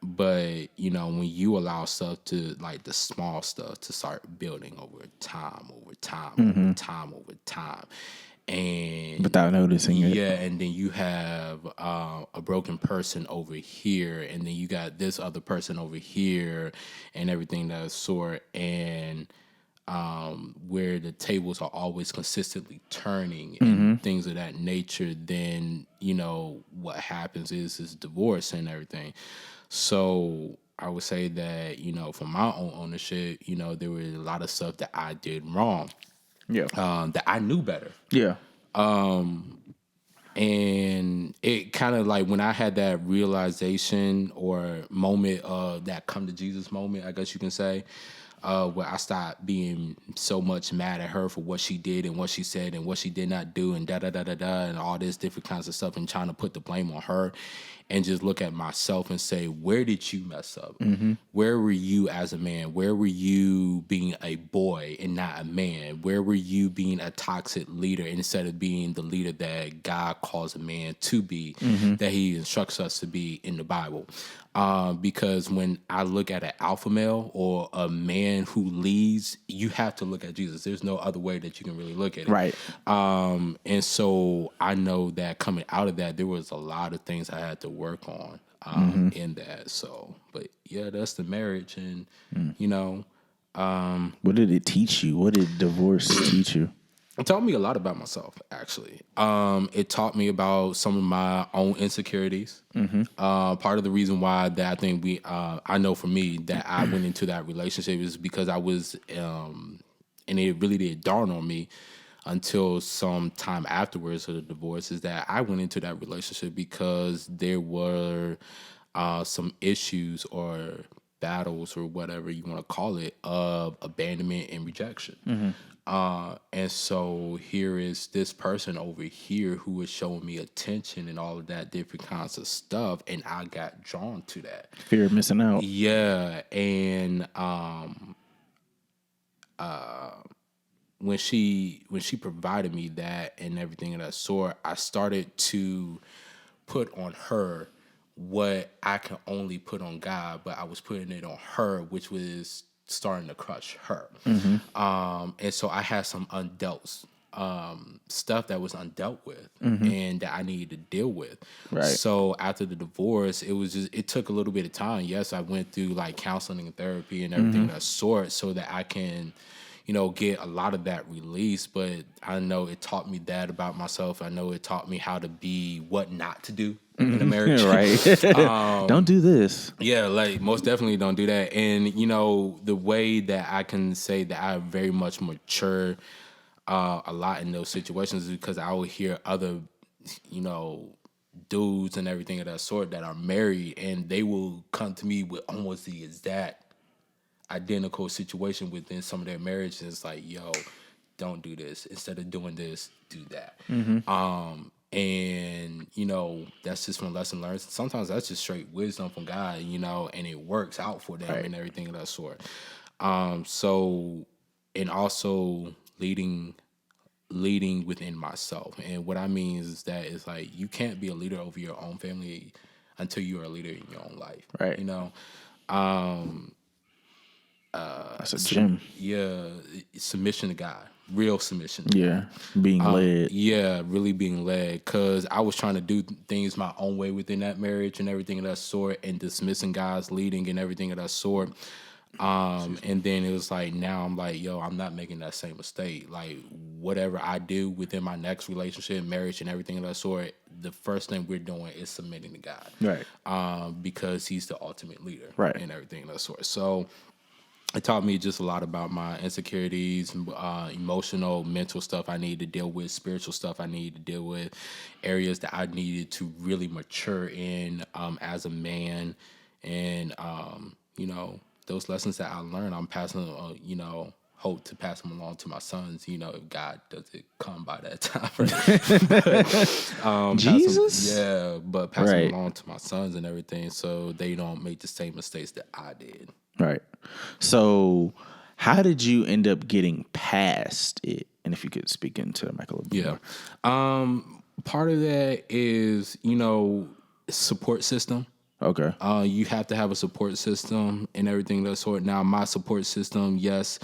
Speaker 1: But when you allow stuff to, like, the small stuff to start building over time, over time, and
Speaker 2: Without noticing it.
Speaker 1: yeah, and then you have a broken person over here, and then you got this other person over here, and everything that sort, and where the tables are always consistently turning and things of that nature, then what happens is divorce and everything. So I would say that from my own ownership, there was a lot of stuff that I did wrong.
Speaker 2: Yeah.
Speaker 1: That I knew better.
Speaker 2: Yeah.
Speaker 1: And it kind of like when I had that realization or moment of that come to Jesus moment, I guess you can say, where I stopped being so much mad at her for what she did and what she said and what she did not do and da-da-da-da-da and all this different kinds of stuff and trying to put the blame on her and just look at myself and say, where did you mess up? Where were you as a man? Where were you being a boy and not a man? Where were you being a toxic leader instead of being the leader that God calls a man to be, that he instructs us to be in the Bible? Because when I look at an alpha male or a man who leads, you have to look at Jesus. There's no other way that you can really look at it.
Speaker 2: Right.
Speaker 1: And so I know that coming out of that, there was a lot of things I had to work on in that. So, but yeah, that's the marriage. And,
Speaker 2: What did it teach you? What did divorce teach you?
Speaker 1: It taught me a lot about myself, actually. It taught me about some of my own insecurities. Part of the reason why that I think I know for me that I went into that relationship is because I was, and it really did dawn on me until some time afterwards of the divorce, is that I went into that relationship because there were some issues or battles or whatever you want to call it of abandonment and rejection. And so here is this person over here who is showing me attention and all of that different kinds of stuff, and I got drawn to that.
Speaker 2: Fear of missing out.
Speaker 1: Yeah, and when she provided me that and everything of that sort, I started to put on her what I can only put on God, but I was putting it on her, which was starting to crush her. And so I had some undealt stuff that was undealt with and that I needed to deal with.
Speaker 2: Right.
Speaker 1: So after the divorce, it took a little bit of time. Yes, I went through like counseling and therapy and everything of that sort so that I can, get a lot of that release. But I know it taught me that about myself. I know it taught me how to be what not to do in a marriage.
Speaker 2: Right. Don't do this.
Speaker 1: Yeah, like most definitely don't do that. And the way that I can say that I very much mature a lot in those situations is because I would hear other, dudes and everything of that sort that are married, and they will come to me with almost the exact identical situation within some of their marriages. It's like, yo, don't do this. Instead of doing this, do that. And that's just one lesson learned. Sometimes that's just straight wisdom from God, and it works out for them and everything of that sort. So, and also leading within myself. And what I mean is that it's like you can't be a leader over your own family until you're a leader in your own life.
Speaker 2: Right. That's a gem.
Speaker 1: Yeah, submission to God, real submission.
Speaker 2: Yeah, being led.
Speaker 1: Yeah, really being led. Because I was trying to do things my own way within that marriage and everything of that sort, and dismissing God's leading and everything of that sort. And then it was like, now I'm like, yo, I'm not making that same mistake. Like, whatever I do within my next relationship, marriage, and everything of that sort, the first thing we're doing is submitting to God.
Speaker 2: Right.
Speaker 1: Because He's the ultimate leader.
Speaker 2: Right.
Speaker 1: And everything of that sort. So it taught me just a lot about my insecurities, emotional, mental stuff I needed to deal with, spiritual stuff I needed to deal with, areas that I needed to really mature in as a man. And, those lessons that I learned, I'm passing, hope to pass them along to my sons, if God doesn't come by that time.
Speaker 2: Jesus?
Speaker 1: But pass them along to my sons and everything so they don't make the same mistakes that I did.
Speaker 2: Right. So how did you end up getting past it? And if you could speak into the mic a little bit more.
Speaker 1: Part of that is, support system.
Speaker 2: Okay.
Speaker 1: You have to have a support system and everything of that sort. Now, my support system, yes,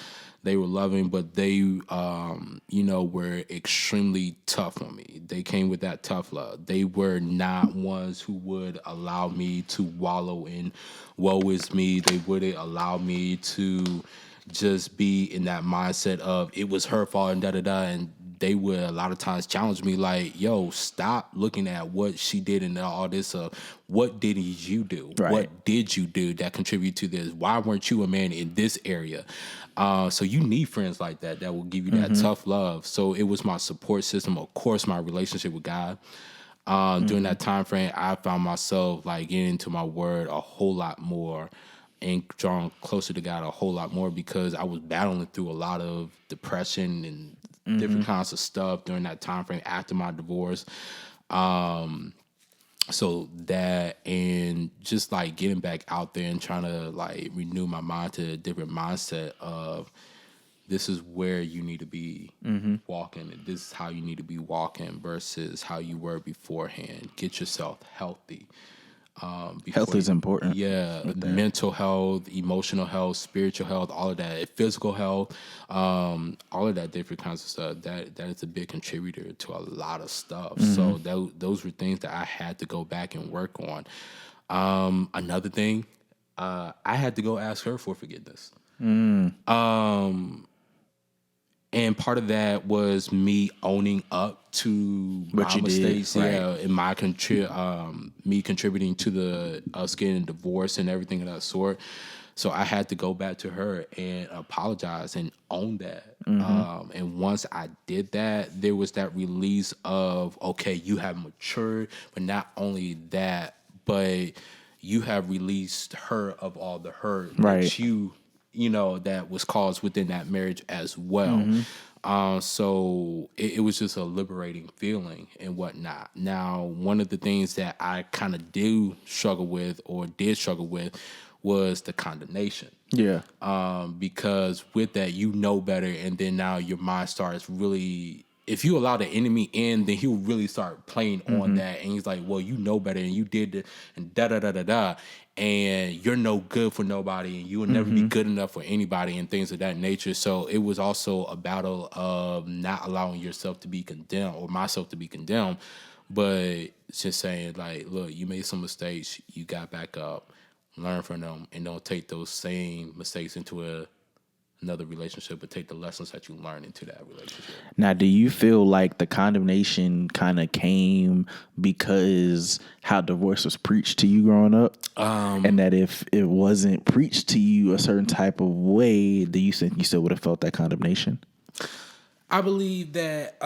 Speaker 1: they were loving, but they, were extremely tough on me. They came with that tough love. They were not ones who would allow me to wallow in woe is me. They wouldn't allow me to just be in that mindset of it was her fault and da-da-da. And they would a lot of times challenge me like, yo, stop looking at what she did and all this. What did you do?
Speaker 2: Right.
Speaker 1: What did you do that contribute to this? Why weren't you a man in this area? So you need friends like that will give you that tough love. So it was my support system. Of course, my relationship with God. During that time frame, I found myself like getting into my word a whole lot more and drawn closer to God a whole lot more because I was battling through a lot of depression and different kinds of stuff during that time frame after my divorce. So that and just like getting back out there and trying to like renew my mind to a different mindset of this is where you need to be walking. And this is how you need to be walking versus how you were beforehand. Get yourself healthy.
Speaker 2: Health is important.
Speaker 1: Yeah, mental health, emotional health, spiritual health, all of that, physical health, all of that different kinds of stuff. That is a big contributor to a lot of stuff. So those were things that I had to go back and work on. Another thing, I had to go ask her for forgiveness. And part of that was me owning up to
Speaker 2: What
Speaker 1: my
Speaker 2: you did,
Speaker 1: mistakes,
Speaker 2: right.
Speaker 1: and me contributing to the us getting divorced and everything of that sort. So I had to go back to her and apologize and own that. And once I did that, there was that release of, okay, you have matured, but not only that, but you have released her of all the hurt
Speaker 2: Right.
Speaker 1: that that was caused within that marriage as well. So it was just a liberating feeling and whatnot. Now, one of the things that I kind of did struggle with was the condemnation.
Speaker 2: Yeah.
Speaker 1: Because with that, better, and then now your mind starts really. If you allow the enemy in, then he'll really start playing on that, and he's like, "Well, you know better, and you did it, and da da da da da, and you're no good for nobody, and you will never be good enough for anybody, and things of that nature." So it was also a battle of not allowing yourself to be condemned, or myself to be condemned, but it's just saying like, "Look, you made some mistakes, you got back up, learn from them, and don't take those same mistakes into another relationship, but take the lessons that you learn into that relationship."
Speaker 2: Now, do you feel like the condemnation kind of came because how divorce was preached to you growing up? And that if it wasn't preached to you a certain type of way, that you still would have felt that condemnation?
Speaker 1: I believe that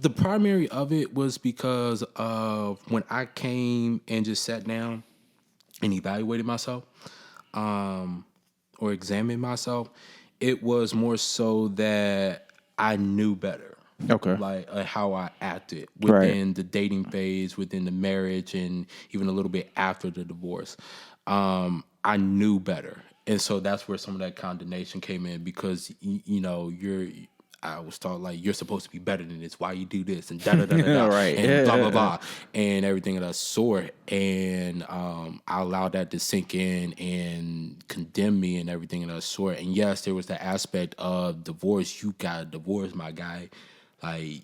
Speaker 1: the primary of it was because of when I came and just sat down and evaluated myself, or examined myself, it was more so that I knew better.
Speaker 2: Okay.
Speaker 1: Like how I acted within the dating phase, within the marriage, and even a little bit after the divorce. I knew better. And so that's where some of that condemnation came in, because, I was taught like, you're supposed to be better than this. Why you do this, and da da da da da,
Speaker 2: Right.
Speaker 1: and blah blah blah, and everything of that sort. And I allowed that to sink in and condemn me and everything of that sort. And yes, there was the aspect of divorce. You got a divorce, my guy. Like,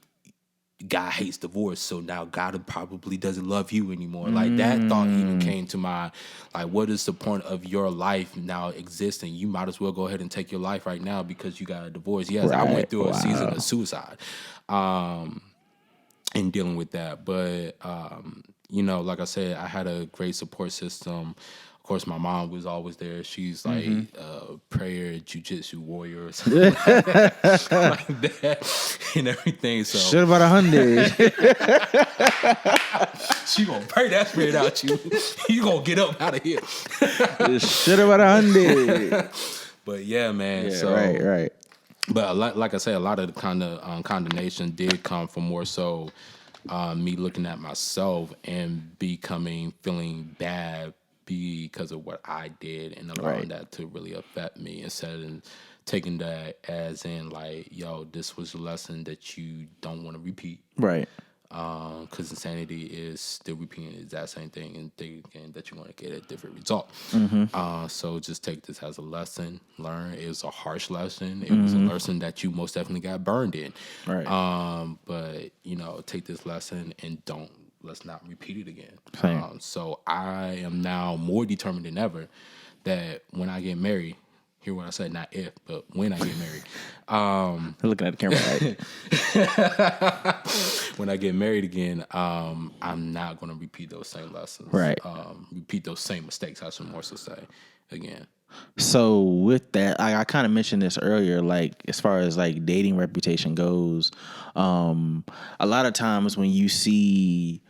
Speaker 1: God hates divorce, so now God probably doesn't love you anymore. Like, that thought even came to my, like, what is the point of your life now existing? You might as well go ahead and take your life right now because you got a divorce. Yes, I went through a season of suicide, in dealing with that. But, like I said, I had a great support system. Of course, my mom was always there. She's like prayer, jujitsu warrior, or something like that, and everything. So
Speaker 2: Shit about 100.
Speaker 1: she gonna pray that spirit out you. You gonna get up out of here.
Speaker 2: Shit about 100.
Speaker 1: But yeah, man.
Speaker 2: Yeah,
Speaker 1: so
Speaker 2: right.
Speaker 1: But like I said, a lot of the kind of condemnation did come from more so me looking at myself and feeling bad because of what I did, and allowing that to really affect me, instead of taking that as in like, yo, this was a lesson that you don't want to repeat.
Speaker 2: Right.
Speaker 1: Because insanity is still repeating the exact same thing and thinking that you're going to get a different result. So just take this as a lesson, learn. It was a harsh lesson. It was a lesson that you most definitely got burned in.
Speaker 2: Right.
Speaker 1: But, take this lesson and let's not repeat it again.
Speaker 2: Same.
Speaker 1: So I am now more determined than ever that when I get married, hear what I said, not if, but when I get married.
Speaker 2: Looking at the camera, right?
Speaker 1: When I get married again, I'm not going to repeat those same lessons.
Speaker 2: Right.
Speaker 1: Repeat those same mistakes, I should more so say, again.
Speaker 2: So with that, I kind of mentioned this earlier, like as far as like dating reputation goes, a lot of times when you see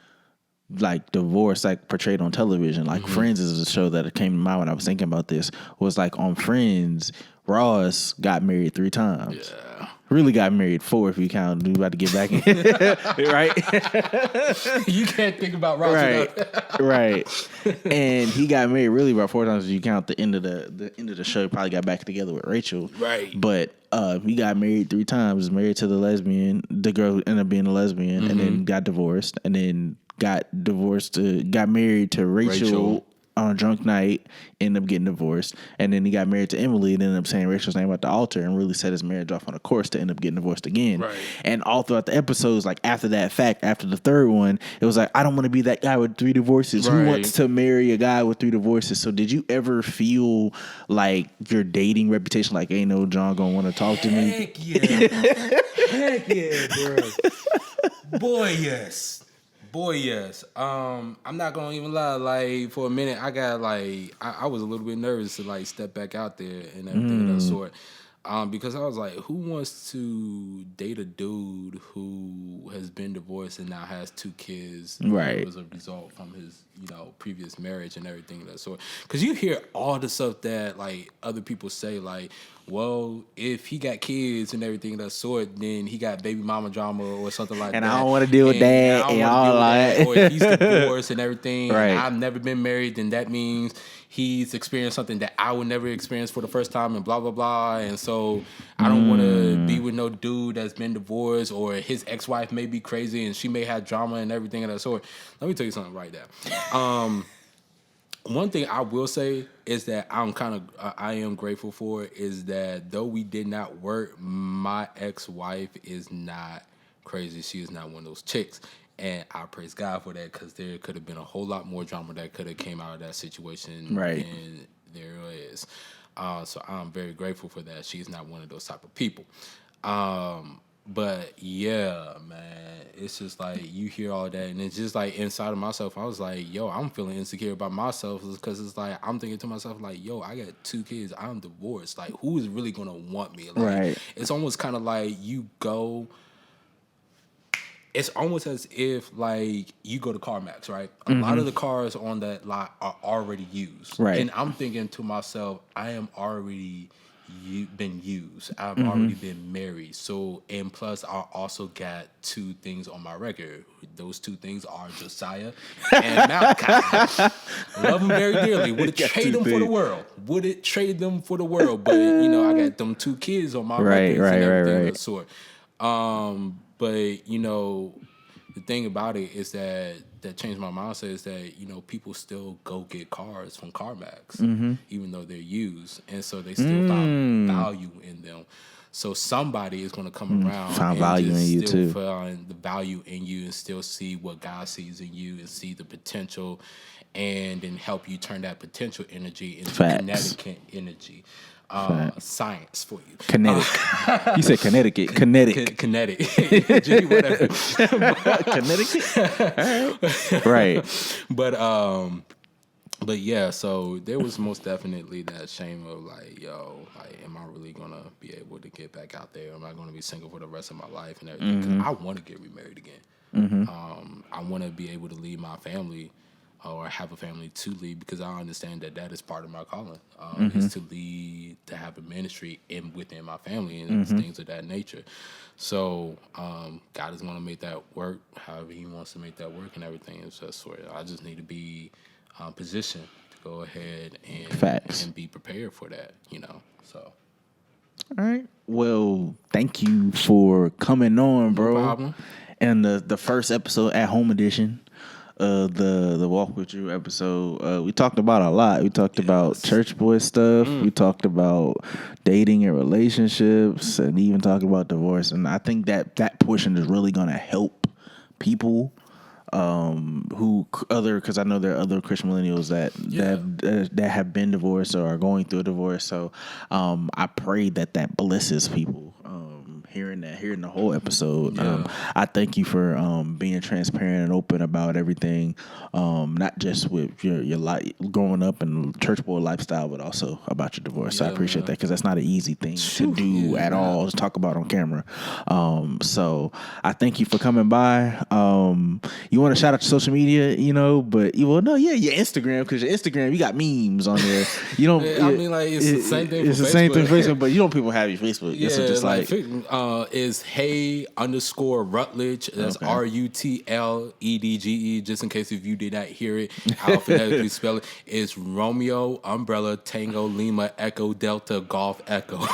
Speaker 2: like divorce like portrayed on television, like Friends is a show that came to mind when I was thinking about this, was like on Friends, Ross got married 3 times.
Speaker 1: Yeah.
Speaker 2: Really got married 4 if you count. We about to get back in. Right?
Speaker 1: You can't think about Ross without
Speaker 2: Right. And he got married really about 4 times if you count the end of the show. He probably got back together with Rachel.
Speaker 1: Right.
Speaker 2: But he got married 3 times, was married to the lesbian. The girl ended up being a lesbian, and then got divorced, and then got married to Rachel. on a drunk night, ended up getting divorced, and then he got married to Emily, and ended up saying Rachel's name at the altar, and really set his marriage off on a course to end up getting divorced again.
Speaker 1: Right.
Speaker 2: And all throughout the episodes, like after that fact, after the third one, it was like, I don't want to be that guy with 3 divorces.
Speaker 1: Right.
Speaker 2: Who wants to marry a guy with 3 divorces? So did you ever feel like your dating reputation, like, ain't no John gonna want to talk to me?
Speaker 1: Heck yeah. Heck yeah, bro. Boy, yes. I'm not gonna even lie. Like, for a minute, I got like I was a little bit nervous to like step back out there and everything of that sort. Because I was like, who wants to date a dude who has been divorced and now has 2 kids
Speaker 2: Right.
Speaker 1: as a result from his, previous marriage and everything of that sort? Because you hear all the stuff that like other people say, like, well, if he got kids and everything of that sort, then he got baby mama drama or something like
Speaker 2: And
Speaker 1: that.
Speaker 2: I don't want to deal with that and all that.
Speaker 1: Or if he's divorced and everything,
Speaker 2: Right.
Speaker 1: and I've never been married, then that means he's experienced something that I would never experience for the first time, and blah, blah, blah. And so I don't want to be with no dude that's been divorced, or his ex-wife may be crazy and she may have drama and everything of that sort. Let me tell you something right now. One thing I will say is that I am grateful for is that though we did not work, my ex-wife is not crazy. She is not one of those chicks. And I praise God for that, because there could have been a whole lot more drama that could have came out of that situation.
Speaker 2: Right.
Speaker 1: And there is. So I'm very grateful for that. She's not one of those type of people. But yeah, man, it's just like you hear all that, and it's just like inside of myself, I was like, yo, I'm feeling insecure about myself, because it's like I'm thinking to myself, like, yo, I got 2 kids, I'm divorced. Like, who is really gonna want me? Like,
Speaker 2: Right.
Speaker 1: It's almost kind of like you go. It's almost as if like you go to CarMax, right? A lot of the cars on that lot are already used,
Speaker 2: Right.
Speaker 1: And I'm thinking to myself, I am already been used. I've already been married. So, and plus, I also got 2 things on my record. Those 2 things are Josiah and Malachi. Love them very dearly. Would have traded them for the world. Would it trade them for the world? But I got them 2 kids on my records and everything of that sort. But the thing about it is that changed my mindset is that people still go get cars from CarMax, even though they're used, and so they still find value in them. So somebody is going to come around
Speaker 2: Find
Speaker 1: and
Speaker 2: value
Speaker 1: just
Speaker 2: in you
Speaker 1: still
Speaker 2: too.
Speaker 1: find the value in you and still see what God sees in you and see the potential, and then help you turn that potential energy into
Speaker 2: Facts.
Speaker 1: kinetic energy. Science for you.
Speaker 2: Kinetic. You said Connecticut. Kinetic.
Speaker 1: Kinetic. Gee, whatever.
Speaker 2: Connecticut? Right.
Speaker 1: But yeah, so there was most definitely that shame of like, yo, like, am I really gonna be able to get back out there? Am I gonna be single for the rest of my life and everything? 'Cause I want to get remarried again. I want to be able to leave my family or have a family to lead, because I understand that is part of my calling, is to lead, to have a ministry within my family and things of that nature. So God is going to make that work however he wants to make that work and everything. It's just sort of, I just need to be positioned to go ahead and be prepared for that, so.
Speaker 2: All right. Well, thank you for coming on, bro.
Speaker 1: No problem.
Speaker 2: And the first episode, at home edition, the Walk With You episode, we talked about a lot. We talked about church boy stuff. We talked about dating and relationships, and even talked about divorce. And I think that portion is really going to help people because I know there are other Christian millennials that have been divorced or are going through a divorce. So I pray that blesses people. Hearing the whole episode.
Speaker 1: Yeah.
Speaker 2: I thank you for being transparent and open about everything, not just with your life growing up and church boy lifestyle, but also about your divorce. So I appreciate that, because that's not an easy thing to do at all, to talk about on camera. So I thank you for coming by. You want to shout out your social media, but your Instagram, because your Instagram, you got memes on there. You don't.
Speaker 1: I mean, like, it's the same thing.
Speaker 2: It's the same thing for Facebook, but you don't people have your Facebook.
Speaker 1: Yeah,
Speaker 2: so just like
Speaker 1: is Hey_Rutledge. That's RUTLEDGE. Just in case if you did not hear it, I'll phonetically spell it. It's Romeo Umbrella Tango Lima Echo Delta Golf Echo.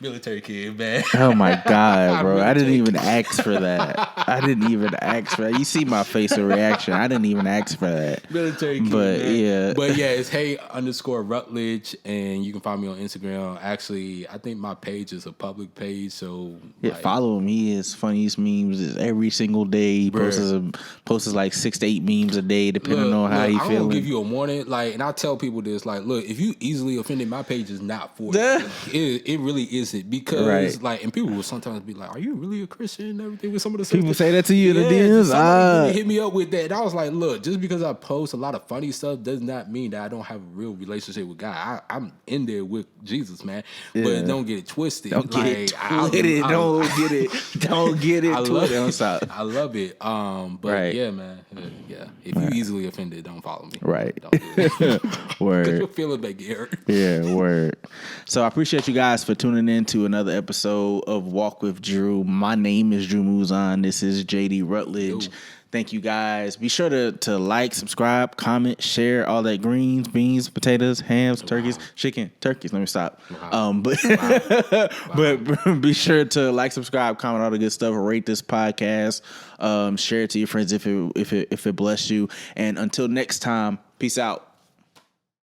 Speaker 1: Military kid, man.
Speaker 2: Oh my God, bro. I didn't
Speaker 1: Military
Speaker 2: even ask for that. I didn't even ask for that. You see my facial reaction. I didn't even ask for that.
Speaker 1: Military kid,
Speaker 2: But
Speaker 1: man.
Speaker 2: yeah.
Speaker 1: But yeah, it's hey_Rutledge, and you can find me on Instagram. Actually, I think my page is a public page, so
Speaker 2: Yeah, follow him. He is funniest memes every single day. He posts like 6 to 8 memes a day, depending on how he
Speaker 1: I'm
Speaker 2: feeling.
Speaker 1: gonna give you a warning, like, and I tell people this, like, look, if you easily offended, my page is not for you. It really isn't, because like, and people will sometimes be like, "Are you really a Christian?" and everything with some of the
Speaker 2: people say that to you in the DMs.
Speaker 1: Somebody really hit me up with that, and I was like, look, just because I post a lot of funny stuff does not mean that I don't have a real relationship with God. I'm in there with Jesus, man.
Speaker 2: Yeah.
Speaker 1: But don't get it twisted.
Speaker 2: Don't
Speaker 1: like,
Speaker 2: get it twisted. Don't get it twisted.
Speaker 1: I love it. But
Speaker 2: right.
Speaker 1: yeah, man. Yeah. If you easily offended, don't follow me.
Speaker 2: Right.
Speaker 1: Don't do it.
Speaker 2: Word.
Speaker 1: Because your feelings may get hurt.
Speaker 2: Yeah, word. So I appreciate you guys for tuning in to another episode of Walk with Drew. My name is Drew Mouzon. This is JD Rutledge. Yo. Thank you guys. Be sure to like, subscribe, comment, share all that greens, beans, potatoes, hams, turkeys, chicken, turkeys. Let me stop. But be sure to like, subscribe, comment, all the good stuff. Rate this podcast. Share it to your friends if it bless you. And until next time, peace out.